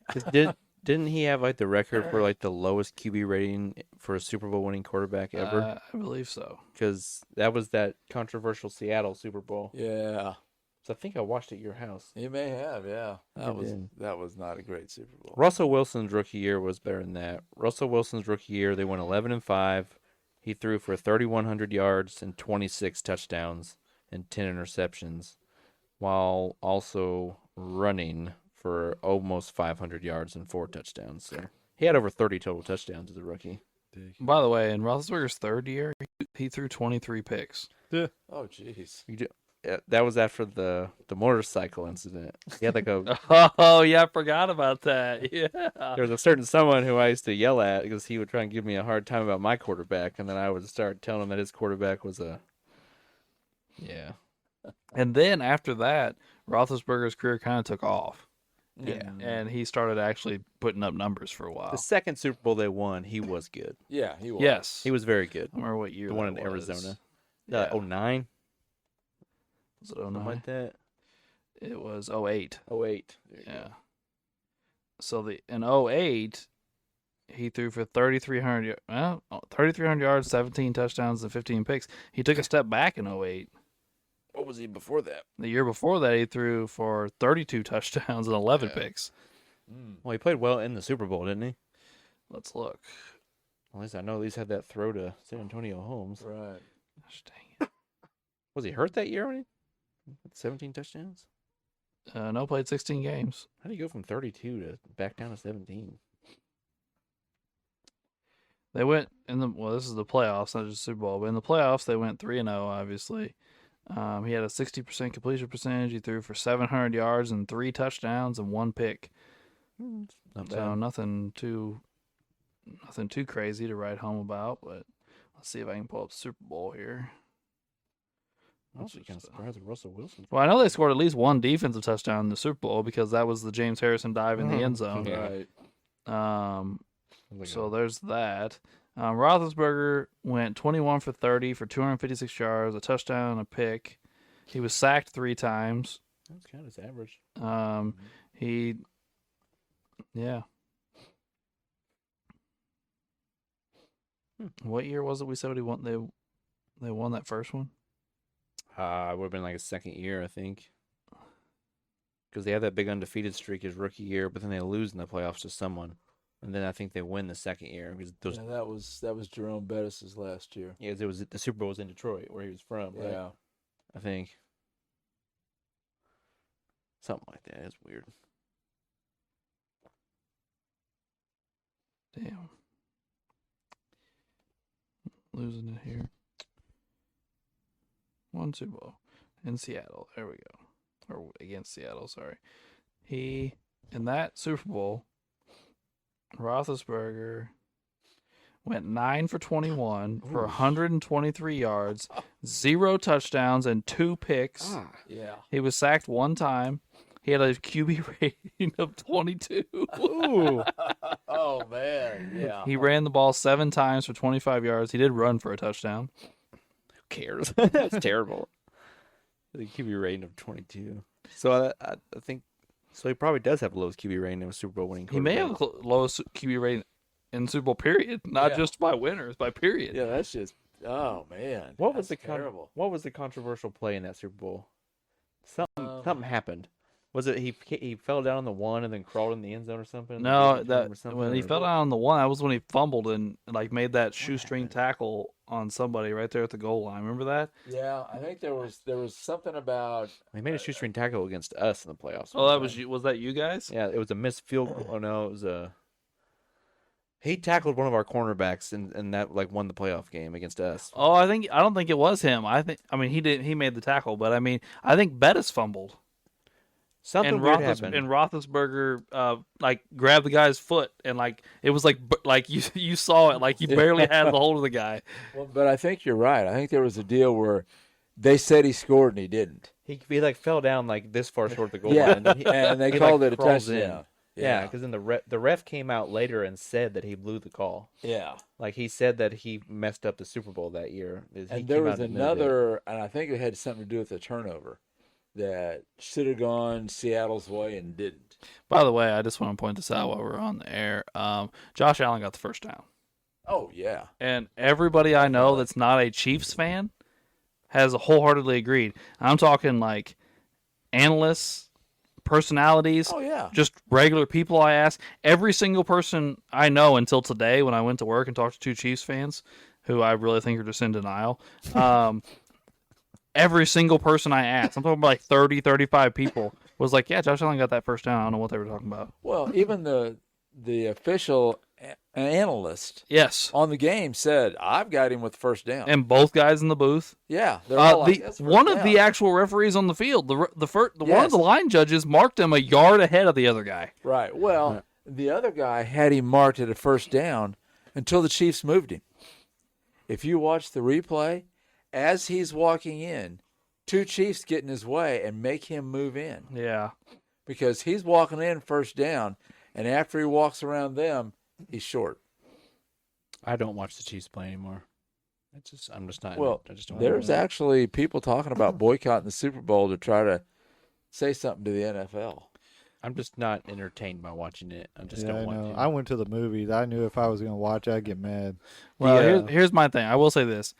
Didn't he have like the record for like the lowest QB rating for a Super Bowl winning quarterback ever? I believe so. Because that was that controversial Seattle Super Bowl. Yeah, So I think I watched it at your house. you may have. Yeah, I did. that was not a great Super Bowl. Russell Wilson's rookie year was better than that. Russell Wilson's rookie year, they went 11-5. He threw for 3,100 yards and 26 touchdowns and 10 interceptions, while also running for almost 500 yards and 4 touchdowns. So he had over 30 total touchdowns as a rookie. By the way, in Roethlisberger's third year, he threw 23 picks. Oh, jeez. That was after the motorcycle incident. He had like a Oh, yeah, I forgot about that. Yeah. there was a certain someone who I used to yell at because he would try and give me a hard time about my quarterback, and then I would start telling him that his quarterback was a And then after that, Roethlisberger's career kind of took off. Yeah. And he started actually putting up numbers for a while. The second Super Bowl they won, he was good. Yeah, he was. Yes. He was very good. I don't remember what year The one that in was. Arizona. Yeah. 09, Was it something 09? like that. It was 08. 08. Yeah. So in 08, he threw for 3,300 yards, 17 touchdowns, and 15 picks. He took a step back in 08. What was he before that? The year before that, he threw for 32 touchdowns and 11 picks. Well, he played well in the Super Bowl, didn't he? Let's look. At least I know at least had that throw to San Antonio Holmes. Right. Gosh, dang it. Was he hurt that year when he had 17 touchdowns? No, played 16 games. How do you go from 32 to back down to 17? They went this is the playoffs, not just Super Bowl, but in the playoffs they went 3-0. Obviously, he had a 60% completion percentage. He threw for 700 yards and 3 touchdowns and 1 pick. Not So bad. nothing too crazy to write home about. But let's see if I can pull up Super Bowl here. I'm actually kind of surprised with Russell Wilson. Well, I know they scored at least 1 defensive touchdown in the Super Bowl because that was the James Harrison dive in the end zone. Yeah. Right. So there's that. Roethlisberger went 21 for 30 for 256 yards, a touchdown, and a pick. He was sacked 3 times. That's kind of his average. Yeah. What year was it we said he won? They won that first one. It would have been like his second year, I think. Because they had that big undefeated streak his rookie year, but then they lose in the playoffs to someone. And then I think they win the second year. Because those, Yeah, that was Jerome Bettis' last year. yeah, it was the Super Bowl was in Detroit, where he was from, right? Yeah. I think. Something like that. It's weird. Damn. Losing it here. One Super Bowl in Seattle. There we go. Or against Seattle, sorry. He, in that Super Bowl, Roethlisberger went 9 for 21 for 123 yards, 0 touchdowns, and 2 picks. Yeah. He was sacked 1 time. He had a QB rating of 22. Ooh. Oh man. Yeah. He ran the ball 7 times for 25 yards. He did run for a touchdown. Who cares? That's terrible. The QB rating of 22. So I think so. He probably does have the lowest QB rating of a Super Bowl winning. He may have the lowest QB rating in Super Bowl period, not Yeah. just by winners, by period. Yeah, that's just. Oh man. What was That's the terrible? What was the controversial play in that Super Bowl? Something happened. Was it he fell down on the one and then crawled in the end zone or something? No, Or that something, when he or- fell down on the one, that was when he fumbled and like made that shoestring tackle on somebody right there at the goal line. Remember that? Yeah, I think there was something about. He made a shoestring tackle against us in the playoffs. Oh, that was you. Was that you guys? Yeah, it was a missed field goal. Oh no, it was a. He tackled one of our cornerbacks and that like won the playoff game against us. Oh, I don't think it was him. I mean he did. He made the tackle, but I mean I think Bettis fumbled. Something And weird happened. Roethlisberger like grabbed the guy's foot and like it was like you saw it like he barely had the hold of the guy. Well, but I think you're right. I think there was a deal where They said he scored and he didn't. He like fell down like this far short of the goal Yeah, line, and then and they he, called like, it a crawls in. touchdown. Yeah, because then the ref came out later and said that he blew the call. Yeah. Like he said that he messed up the Super Bowl that year. And there was another, and I think it had something to do with the turnover that should have gone Seattle's way and didn't. By the way, I just want to point this out while we're on the air. Josh Allen got the first down. Oh, yeah. And everybody I know that's not a Chiefs fan has wholeheartedly agreed. I'm talking like analysts, personalities, Oh, yeah. just regular people I ask. Every single person I know until today when I went to work and talked to two Chiefs fans who I really think are just in denial. Every single person I asked, I'm talking about like 30, 35 people, was like, yeah, Josh Allen got that first down. I don't know what they were talking about. Well, even the official analyst Yes. on the game said, I've got him with first down. And both guys in the booth. Yeah. They're all like, "That's first one of down." the actual referees on the field, one of Yes. the line judges marked him a yard ahead of the other guy. Right. Well, the other guy had him marked at a first down until the Chiefs moved him. If you watch the replay, as he's walking in, two Chiefs get in his way and make him move in Yeah. because he's walking in first down, and after he walks around them, he's short. I don't watch the Chiefs play anymore. I'm just not. Well, I just don't. there's actually people talking about boycotting the Super Bowl to try to say something to the NFL. I'm just not entertained by watching it. I just Yeah, don't I want know. to. I went to the movies. I knew if I was going to watch, I'd get mad. Well, here's my thing. I will say this.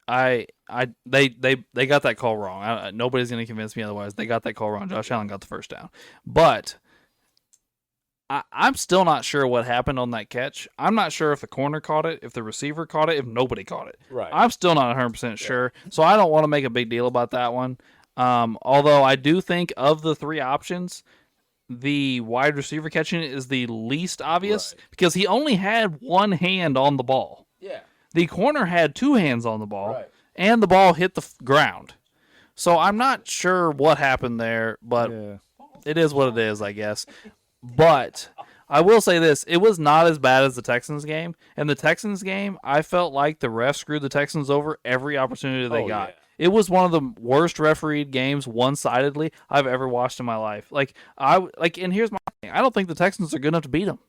They got that call wrong. Nobody's going to convince me otherwise. They got that call wrong. Josh Allen got the first down. But I'm still not sure what happened on that catch. I'm not sure if the corner caught it, if the receiver caught it, if nobody caught it. Right. I'm still not 100% sure. So I don't want to make a big deal about that one. Although I do think of the three options, the wide receiver catching it is the least obvious because he only had one hand on the ball. Yeah. The corner had two hands on the ball, Right. and the ball hit the ground. So I'm not sure what happened there, but Yeah. it is what it is, I guess. But I will say this. It was not as bad as the Texans game. And the Texans game, I felt like the refs screwed the Texans over every opportunity they got. Yeah. It was one of the worst refereed games one-sidedly I've ever watched in my life. And here's my thing. I don't think the Texans are good enough to beat them.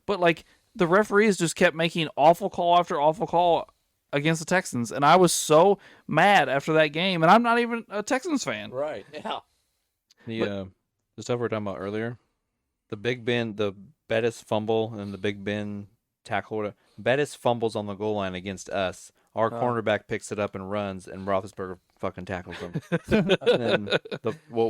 But, the referees just kept making awful call after awful call against the Texans. And I was so mad after that game. And I'm not even a Texans fan. Right. Yeah. The stuff we were talking about earlier, the Big Ben, the Bettis fumble and the Big Ben tackle. Bettis fumbles on the goal line against us. Our cornerback picks it up and runs, and Roethlisberger fucking tackles him. And then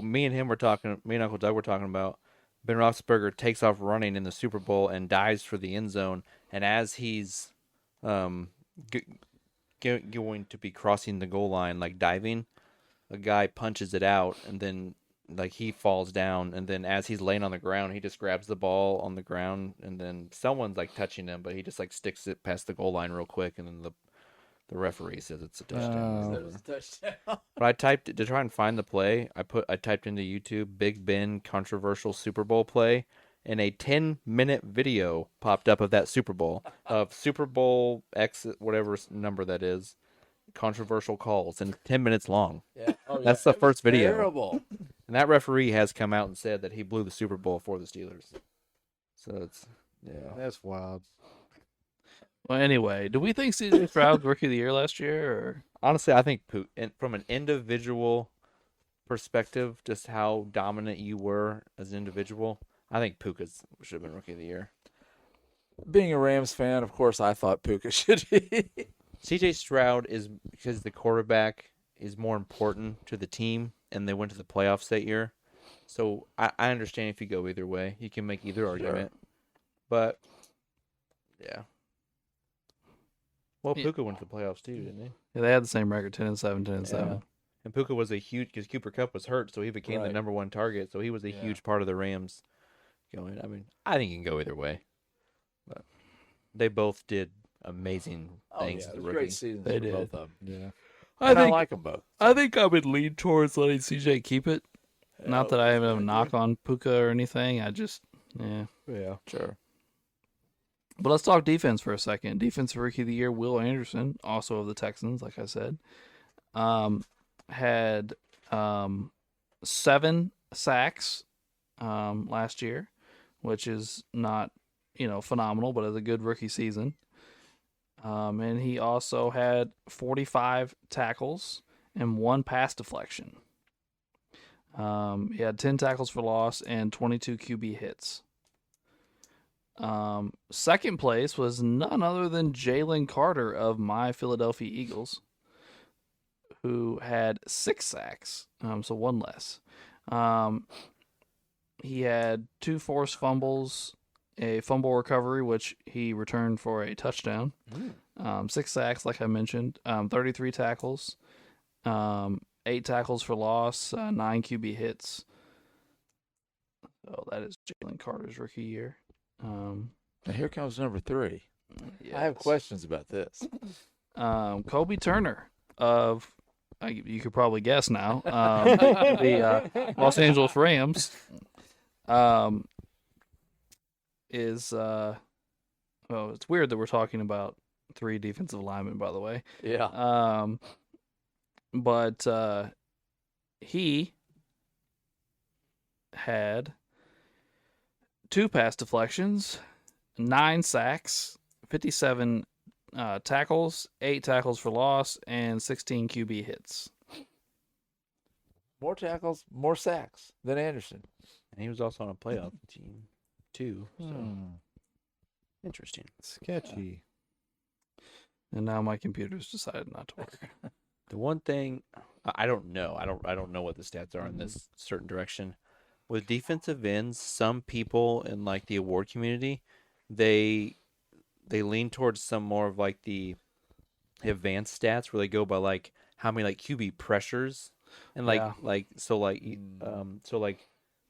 me and Uncle Doug were talking about, Ben Roethlisberger takes off running in the Super Bowl and dives for the end zone. And as he's going to be crossing the goal line, like diving, a guy punches it out, and then he falls down. And then as he's laying on the ground, he just grabs the ball on the ground, and then someone's touching him, but he just sticks it past the goal line real quick, and then the referee says it's a touchdown. That was a touchdown. But I typed to try and find the play. I typed into YouTube Big Ben controversial Super Bowl play, and a 10-minute video popped up of that Super Bowl of Super Bowl X whatever number that is, controversial calls, and 10 minutes long. Yeah. Oh, That's the first video. Terrible. And that referee has come out and said that he blew the Super Bowl for the Steelers. So That's wild. Well, anyway, do we think C.J. Stroud's Rookie of the Year last year? Or? honestly, I think from an individual perspective, just how dominant you were as an individual, I think Puka should have been Rookie of the Year. Being a Rams fan, of course, I thought Puka should be. C.J. Stroud is because the quarterback is more important to the team, and they went to the playoffs that year. So I understand if you go either way. You can make either argument. But, yeah. Well, Puka went to the playoffs too, didn't he? Yeah, they had the same record, 10-7, 10-7. And Puka was a huge, because Cooper Kupp was hurt, so he became the number one target. So he was a huge part of the Rams going. I mean, I think you can go either way. But they both did amazing things as a rookie. Great seasons They for did. both of them. Yeah. I like them both. I think I would lean towards letting CJ keep it. Not that I have a knock on Puka or anything. I just, Yeah, sure. But let's talk defense for a second. Defensive Rookie of the Year, Will Anderson, also of the Texans, like I said. had 7 sacks last year, which is not, phenomenal, but is a good rookie season. And he also had 45 tackles and 1 pass deflection. He had 10 tackles for loss and 22 QB hits. Second place was none other than Jalen Carter of my Philadelphia Eagles, who had 6 sacks, so 1 less. He had 2 forced fumbles, a fumble recovery, which he returned for a touchdown. 6 sacks, like I mentioned, 33 tackles, 8 tackles for loss, 9 QB hits. So that is Jalen Carter's rookie year. Now here comes number 3. Yes. I have questions about this. Kobe Turner of, you could probably guess now, the Los Angeles Rams. Is it's weird that we're talking about 3 defensive linemen, by the way. Yeah. But he had 2 pass deflections, 9 sacks, 57 tackles, 8 tackles for loss, and 16 QB hits. More tackles, more sacks than Anderson. And he was also on a playoff team, too. So interesting. Sketchy. And now my computer's decided not to work. The one thing I don't know, I don't know what the stats are in this certain direction. With defensive ends, some people in like the award community, they lean towards some more of like the advanced stats where they go by like how many like QB pressures and like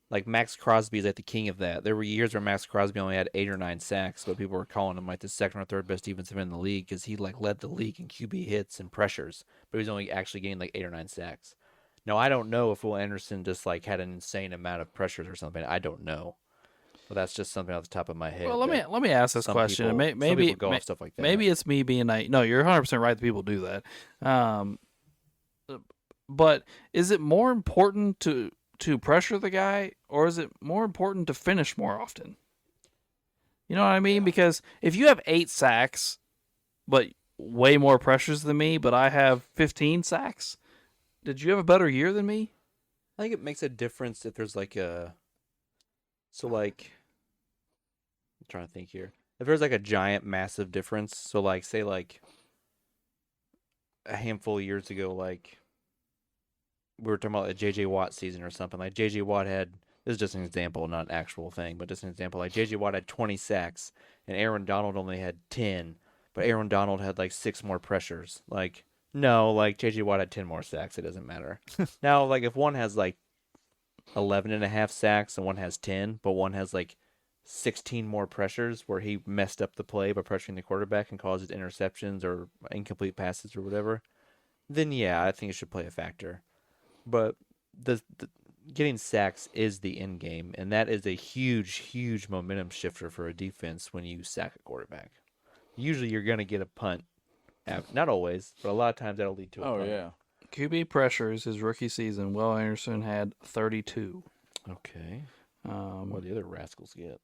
like Max Crosby is like the king of that. There were years where Max Crosby only had 8 or 9 sacks, but people were calling him like the second or third best defensive end in the league because he like led the league in QB hits and pressures, but he was only actually getting like 8 or 9 sacks. Now I don't know if Will Anderson just like had an insane amount of pressures or something. I don't know, but that's just something off the top of my head. Well, let me ask this question. People, Maybe some people go off stuff like that. Maybe it's me being naive. No, you're 100% right that people do that. But is it more important to pressure the guy, or is it more important to finish more often? You know what I mean? Because if you have 8 sacks, but way more pressures than me, but I have 15 sacks, did you have a better year than me? I think it makes a difference if there's like I'm trying to think here. If there's like a giant, massive difference, so like say like a handful of years ago, like we were talking about a J.J. Watt season or something. Like J.J. Watt had, this is just an example, not an actual thing, but just an example. Like J.J. Watt had 20 sacks, and Aaron Donald only had 10, but Aaron Donald had like 6 more pressures. Like, no, like J.J. Watt had 10 more sacks. It doesn't matter. Now, like if one has like 11.5 sacks and one has 10, but one has like 16 more pressures where he messed up the play by pressuring the quarterback and caused interceptions or incomplete passes or whatever, then yeah, I think it should play a factor. But the getting sacks is the end game, and that is a huge momentum shifter for a defense when you sack a quarterback. Usually you're going to get a punt. Not always, but a lot of times that'll lead to a punt. Oh, yeah. QB pressures his rookie season, Will Anderson had 32. Okay. What do the other rascals get?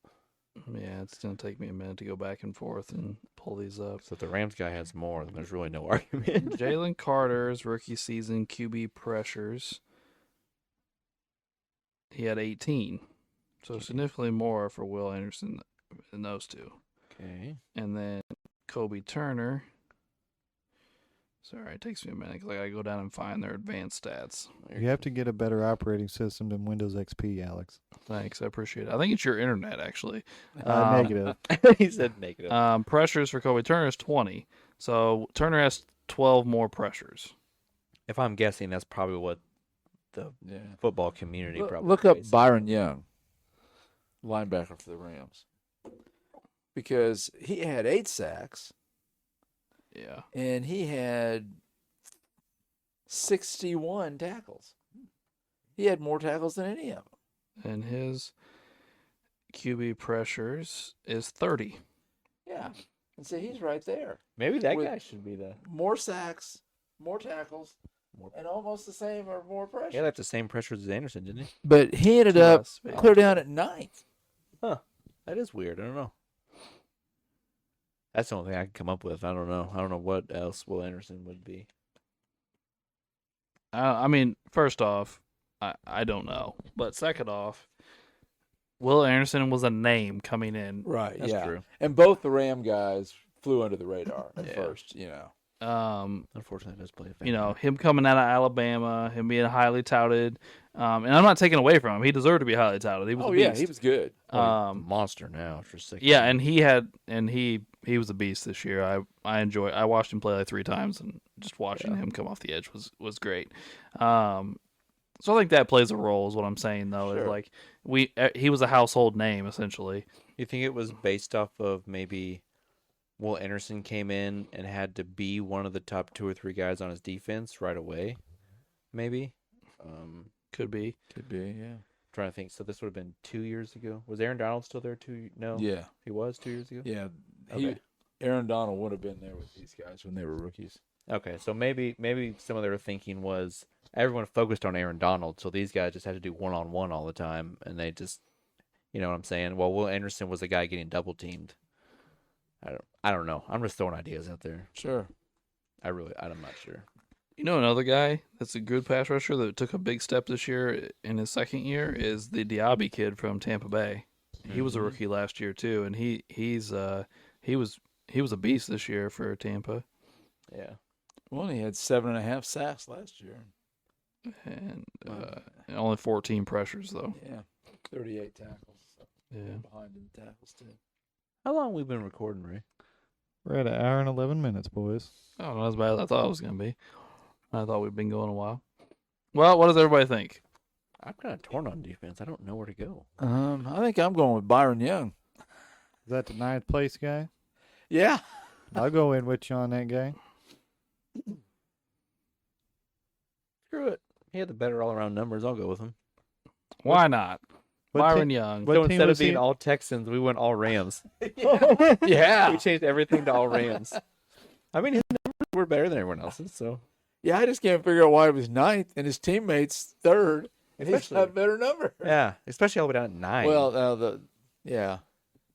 Yeah, it's going to take me a minute to go back and forth and pull these up. So if the Rams guy has more, then there's really no argument. Jalen Carter's rookie season QB pressures, he had 18. So significantly more for Will Anderson than those two. Okay. And then Kobe Turner. Sorry, it takes me a minute because I got to go down and find their advanced stats. You have to get a better operating system than Windows XP, Alex. Thanks, I appreciate it. I think it's your internet, actually. Negative. He said negative. Pressures for Kobe Turner is 20. So Turner has 12 more pressures. If I'm guessing, that's probably what the football community probably Look up faces. Byron Young, linebacker for the Rams, because he had 8 sacks. Yeah. And he had 61 tackles. He had more tackles than any of them. And his QB pressures is 30. Yeah. And so he's right there. Maybe that With- guy should be the... More sacks, more tackles, and almost the same or more pressure. He had like the same pressure as Anderson, didn't he? But he ended Two up less, maybe. clear down at 9th. Huh. That is weird. I don't know. That's the only thing I can come up with. I don't know. I don't know what else Will Anderson would be. I mean, first off, I don't know. But second off, Will Anderson was a name coming in. Right, That's true. And both the Ram guys flew under the radar at Yeah. first, Unfortunately, it does play a factor. Him coming out of Alabama, him being highly touted. And I'm not taking away from him. He deserved to be highly touted. He was a beast. he was good. Oh, he's a monster now. After 6 Yeah, and he was a beast this year. I watched him play like 3 times, and just watching him come off the edge was great. So I think that plays a role, is what I'm saying though. Sure. Is like he was a household name essentially. You think it was based off of maybe Will Anderson came in and had to be one of the top 2 or 3 guys on his defense right away? Maybe. Could be. Could be, yeah. Trying to think. So this would have been 2 years ago. Was Aaron Donald still there? No. Yeah, He was 2 years ago. yeah. Okay. Aaron Donald would have been there with these guys when they were rookies. Okay, so maybe some of their thinking was everyone focused on Aaron Donald, so these guys just had to do one-on-one all the time, and they just, you know what I'm saying? Well, Will Anderson was the guy getting double teamed. I don't know. I'm just throwing ideas out there. Sure. I'm not sure. You know, another guy that's a good pass rusher that took a big step this year in his second year is the Diaby kid from Tampa Bay. He was a rookie last year too, and he was a beast this year for Tampa. Yeah. Well, he had 7.5 sacks last year. And only 14 pressures though. Yeah, 38 tackles. So Yeah. behind in the tackles too. How long have we been recording, Ray? We're at 1 hour and 11 minutes, boys. Oh, not as bad as I thought it was gonna be. I thought we'd been going a while. Well, what does everybody think? I'm kind of torn on defense. I don't know where to go. I think I'm going with Byron Young. Is that the 9th place guy? Yeah. I'll go in with you on that guy. Screw it. He had the better all-around numbers. I'll go with him. Why not? What Byron te- Young. what So team instead of was he? being all Texans, we went all Rams. Yeah. We changed everything to all Rams. I mean, his numbers were better than everyone else's, so. Yeah, I just can't figure out why he was 9th and his teammates 3rd, and he's Especially- got a better number. Yeah, especially all the way down at 9. Well,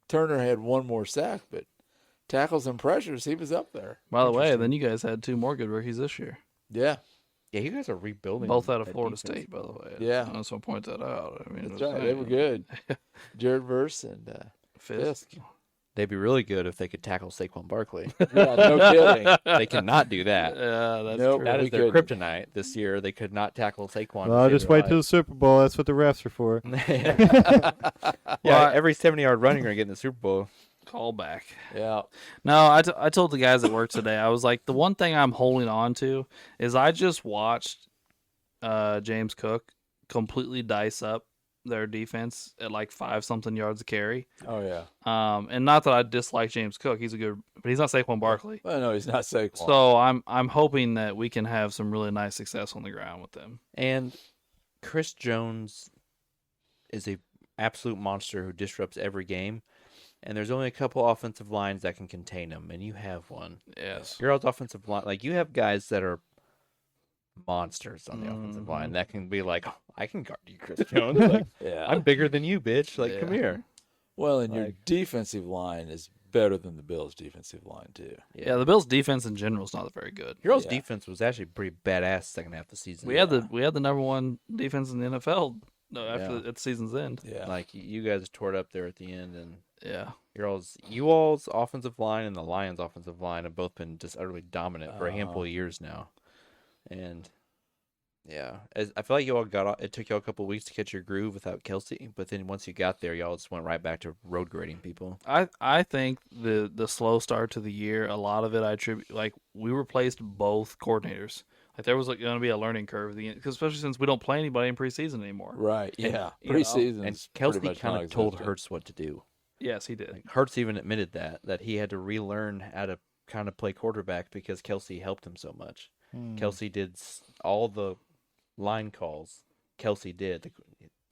Turner had 1 more sack, but tackles and pressures, he was up there. By the way, Interesting. then you guys had 2 more good rookies this year. Yeah, yeah, you guys are rebuilding. Both out of that Florida defense. State, by the way. Yeah. I just want to point that out. I mean, that's right. They were good. Jared Verse and Fisk. Fisk. They'd be really good if they could tackle Saquon Barkley. Yeah, no kidding. They cannot do that. Yeah, that's Nope. true. That we is their couldn't. kryptonite this year. They could not tackle Saquon. Well, I'll just wait till the Super Bowl. That's what the refs are for. Yeah, every 70-yard run you're going to get in the Super Bowl. Call back. Yeah. No, I told the guys at work today, I was like, the one thing I'm holding on to is I just watched James Cook completely dice up their defense at like 5-something yards a carry. Oh, yeah. And not that I dislike James Cook. He's a good, but he's not Saquon Barkley. Well, no, he's not Saquon. So I'm hoping that we can have some really nice success on the ground with them. And Chris Jones is a absolute monster who disrupts every game. And there's only a couple offensive lines that can contain him, and you have one. Yes. Your all's offensive line, like you have guys that are monsters on the offensive line that can be like, oh, I can guard you, Chris Jones. Like, yeah. I'm bigger than you, bitch. Like, come Yeah. here. Well, and your Like- defensive line is better than the Bills' defensive line, too. Yeah, the Bills' defense in general is not very good. Your all's Yeah. defense was actually pretty badass second half of the season. We had the number one defense in the NFL after Yeah. at the season's end. Yeah. like you guys tore it up there at the end, and Yeah. you all's offensive line and the Lions' offensive line have both been just utterly dominant for a handful Uh-huh. of years now, and yeah, I feel like you all it took y'all a couple of weeks to catch your groove without Kelsey, but then once you got there, y'all just went right back to road grading people. I think the slow start to the year, a lot of it I attribute, like we replaced both coordinators. Like there was going to be a learning curve, because especially since we don't play anybody in preseason anymore. Right. Yeah. you know, Preseason. And Kelsey kind of told Hurts what to do. Yes, he did. Like, Hurts even admitted that he had to relearn how to kind of play quarterback because Kelsey helped him so much. Kelsey did all the line calls. Kelsey did.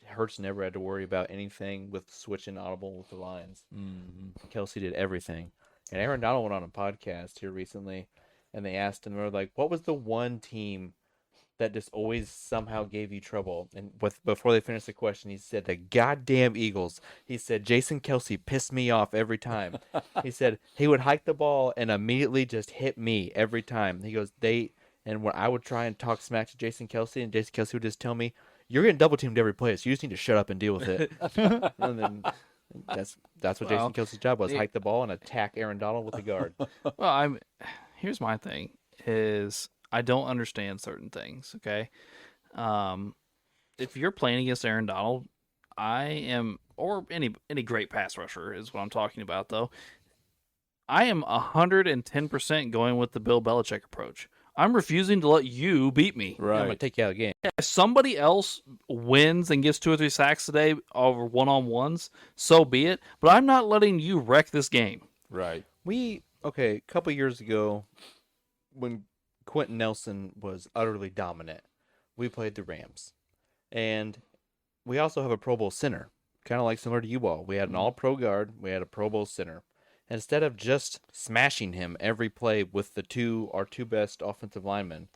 Hurts never had to worry about anything with switching audible with the lines. Mm-hmm. Kelsey did everything. And Aaron Donald went on a podcast here recently, and they asked him, they were like, what was the one team that just always somehow gave you trouble. And before they finished the question, he said, the goddamn Eagles. He said, Jason Kelsey pissed me off every time. He said he would hike the ball and immediately just hit me every time. He goes, and when I would try and talk smack to Jason Kelsey, and Jason Kelsey would just tell me, you're getting double teamed every play, so you just need to shut up and deal with it. And then that's what Jason Kelsey's job was, hike the ball and attack Aaron Donald with the guard. Well, here's my thing is I don't understand certain things, okay? If you're playing against Aaron Donald, or any great pass rusher is what I'm talking about, though. I am 110% going with the Bill Belichick approach. I'm refusing to let you beat me. I'm going to take you out of the game. If somebody else wins and gets 2 or 3 sacks today over one-on-ones, so be it. But I'm not letting you wreck this game. Right. A couple years ago, when Quentin Nelson was utterly dominant, we played the Rams. And we also have a Pro Bowl center, kind of like similar to you all. We had an all-pro guard. We had a Pro Bowl center. Instead of just smashing him every play with our two best offensive linemen,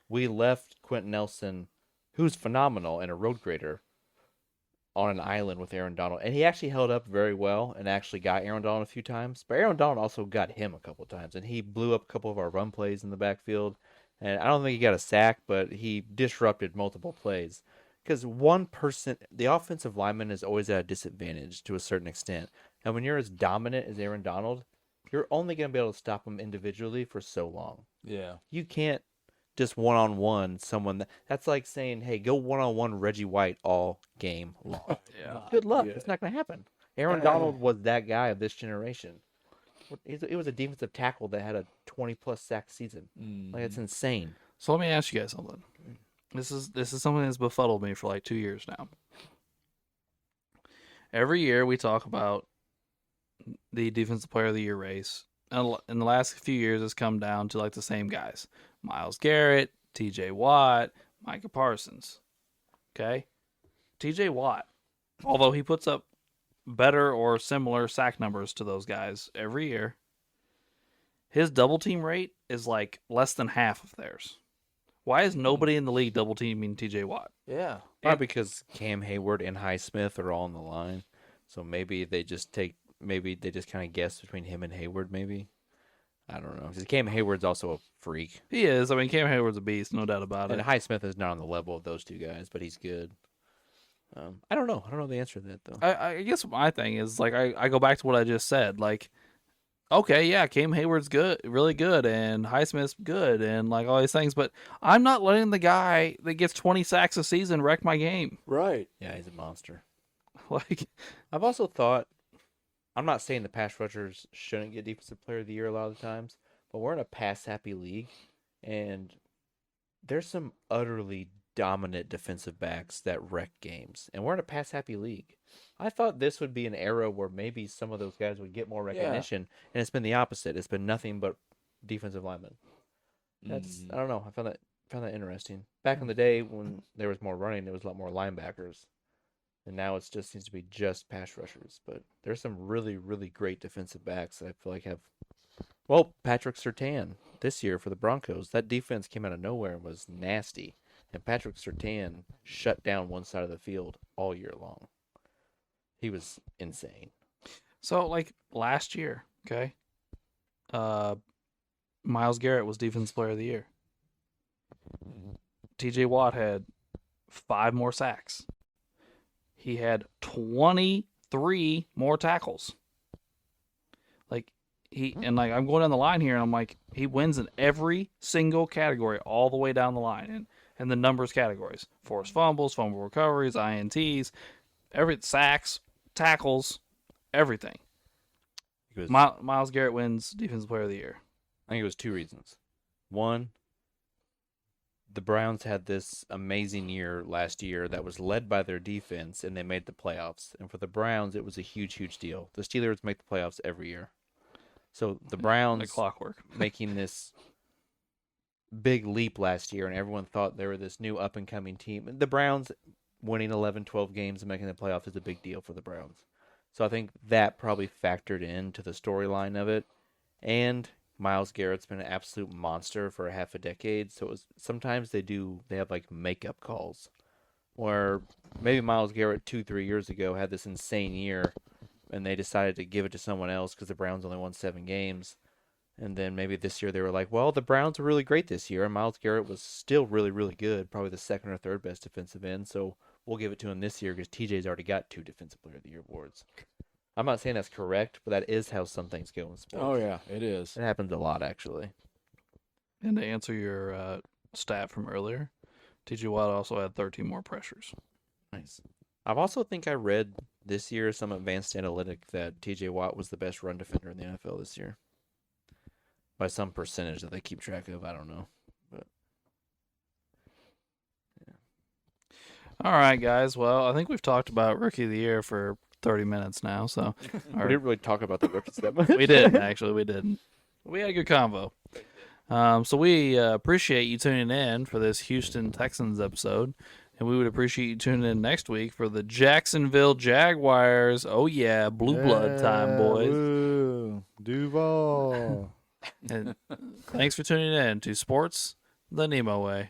we left Quentin Nelson, who's phenomenal and a road grader, on an island with Aaron Donald. And he actually held up very well and actually got Aaron Donald a few times. But Aaron Donald also got him a couple of times, and he blew up a couple of our run plays in the backfield. And I don't think he got a sack, but he disrupted multiple plays. Because one person, the offensive lineman is always at a disadvantage to a certain extent. And when you're as dominant as Aaron Donald, you're only going to be able to stop him individually for so long. Yeah. You can't just one-on-one someone. That's like saying, hey, go one-on-one Reggie White all game long. Yeah. Good luck. It's not going to happen. Aaron Donald was that guy of this generation. It was a defensive tackle that had a 20-plus sack season. Like, it's insane. So let me ask you guys something. This is something that's befuddled me for like 2 years now. Every year we talk about the Defensive Player of the Year race. And in the last few years, it's come down to like the same guys. Myles Garrett, T.J. Watt, Micah Parsons. Okay? T.J. Watt, although he puts up better or similar sack numbers to those guys every year, his double team rate is like less than half of theirs. Why is nobody in the league double teaming T.J. Watt? Yeah. Probably because Cam Hayward and Highsmith are all on the line. So maybe they just kind of guess between him and Hayward, maybe. I don't know. Because Cam Hayward's also a freak. He is. I mean, Cam Hayward's a beast, no doubt about And it. Highsmith is not on the level of those two guys, but he's good. I don't know. I don't know the answer to that, though. I guess my thing is, like, I go back to what I just said. Like, okay, yeah, Cam Hayward's good, really good, and Highsmith's good, and, like, all these things, but I'm not letting the guy that gets 20 sacks a season wreck my game. Right. Yeah, he's a monster. Like, I've also thought, I'm not saying the pass rushers shouldn't get Defensive Player of the Year a lot of the times, but we're in a pass-happy league, and there's some utterly dominant defensive backs that wreck games, and we're in a pass-happy league. I thought this would be an era where maybe some of those guys would get more recognition, and it's been the opposite. It's been nothing but defensive linemen. That's I don't know. I found that interesting. Back in the day when there was more running, there was a lot more linebackers. And now it just seems to be just pass rushers. But there's some really, really great defensive backs that I feel like have... Well, Patrick Surtain this year for the Broncos. That defense came out of nowhere and was nasty. And Patrick Surtain shut down one side of the field all year long. He was insane. so, like, last year, okay, Myles Garrett was Defensive Player of the Year. T.J. Watt had 5 more sacks. He had 23 more tackles. Like, I'm going down the line here, and I'm like, he wins in every single category all the way down the line. And the numbers categories: forced fumbles, fumble recoveries, INTs, sacks, tackles, everything. Myles Garrett wins Defensive Player of the Year. I think it was 2 reasons. One, the Browns had this amazing year last year that was led by their defense, and they made the playoffs. And for the Browns, it was a huge, huge deal. The Steelers make the playoffs every year. So the Browns Like clockwork. making this big leap last year, and everyone thought they were this new up-and-coming team. And the Browns winning 11, 12 games and making the playoffs is a big deal for the Browns. So I think that probably factored into the storyline of it. And Myles Garrett's been an absolute monster for half a decade. So sometimes they have like makeup calls, or maybe Myles Garrett 2-3 years ago had this insane year, and they decided to give it to someone else because the Browns only won 7 games. And then maybe this year they were like, well, the Browns were really great this year, and Myles Garrett was still really, really good, probably the second or third best defensive end. So we'll give it to him this year because TJ's already got 2 Defensive Player of the Year awards. I'm not saying that's correct, but that is how some things go in sports. Oh, yeah, it is. It happens a lot, actually. And to answer your stat from earlier, TJ Watt also had 13 more pressures. Nice. I've also think I read this year some advanced analytic that TJ Watt was the best run defender in the NFL this year. By some percentage that they keep track of. I don't know. But yeah. All right, guys. Well, I think we've talked about Rookie of the Year for 30 minutes now. So We didn't really talk about the rookies that much. we didn't, actually. We didn't. We had a good convo. So we appreciate you tuning in for this Houston Texans episode. And we would appreciate you tuning in next week for the Jacksonville Jaguars. Oh, yeah. Blue blood time, boys. Woo. Duval. And thanks for tuning in to Sports the NEMO Way.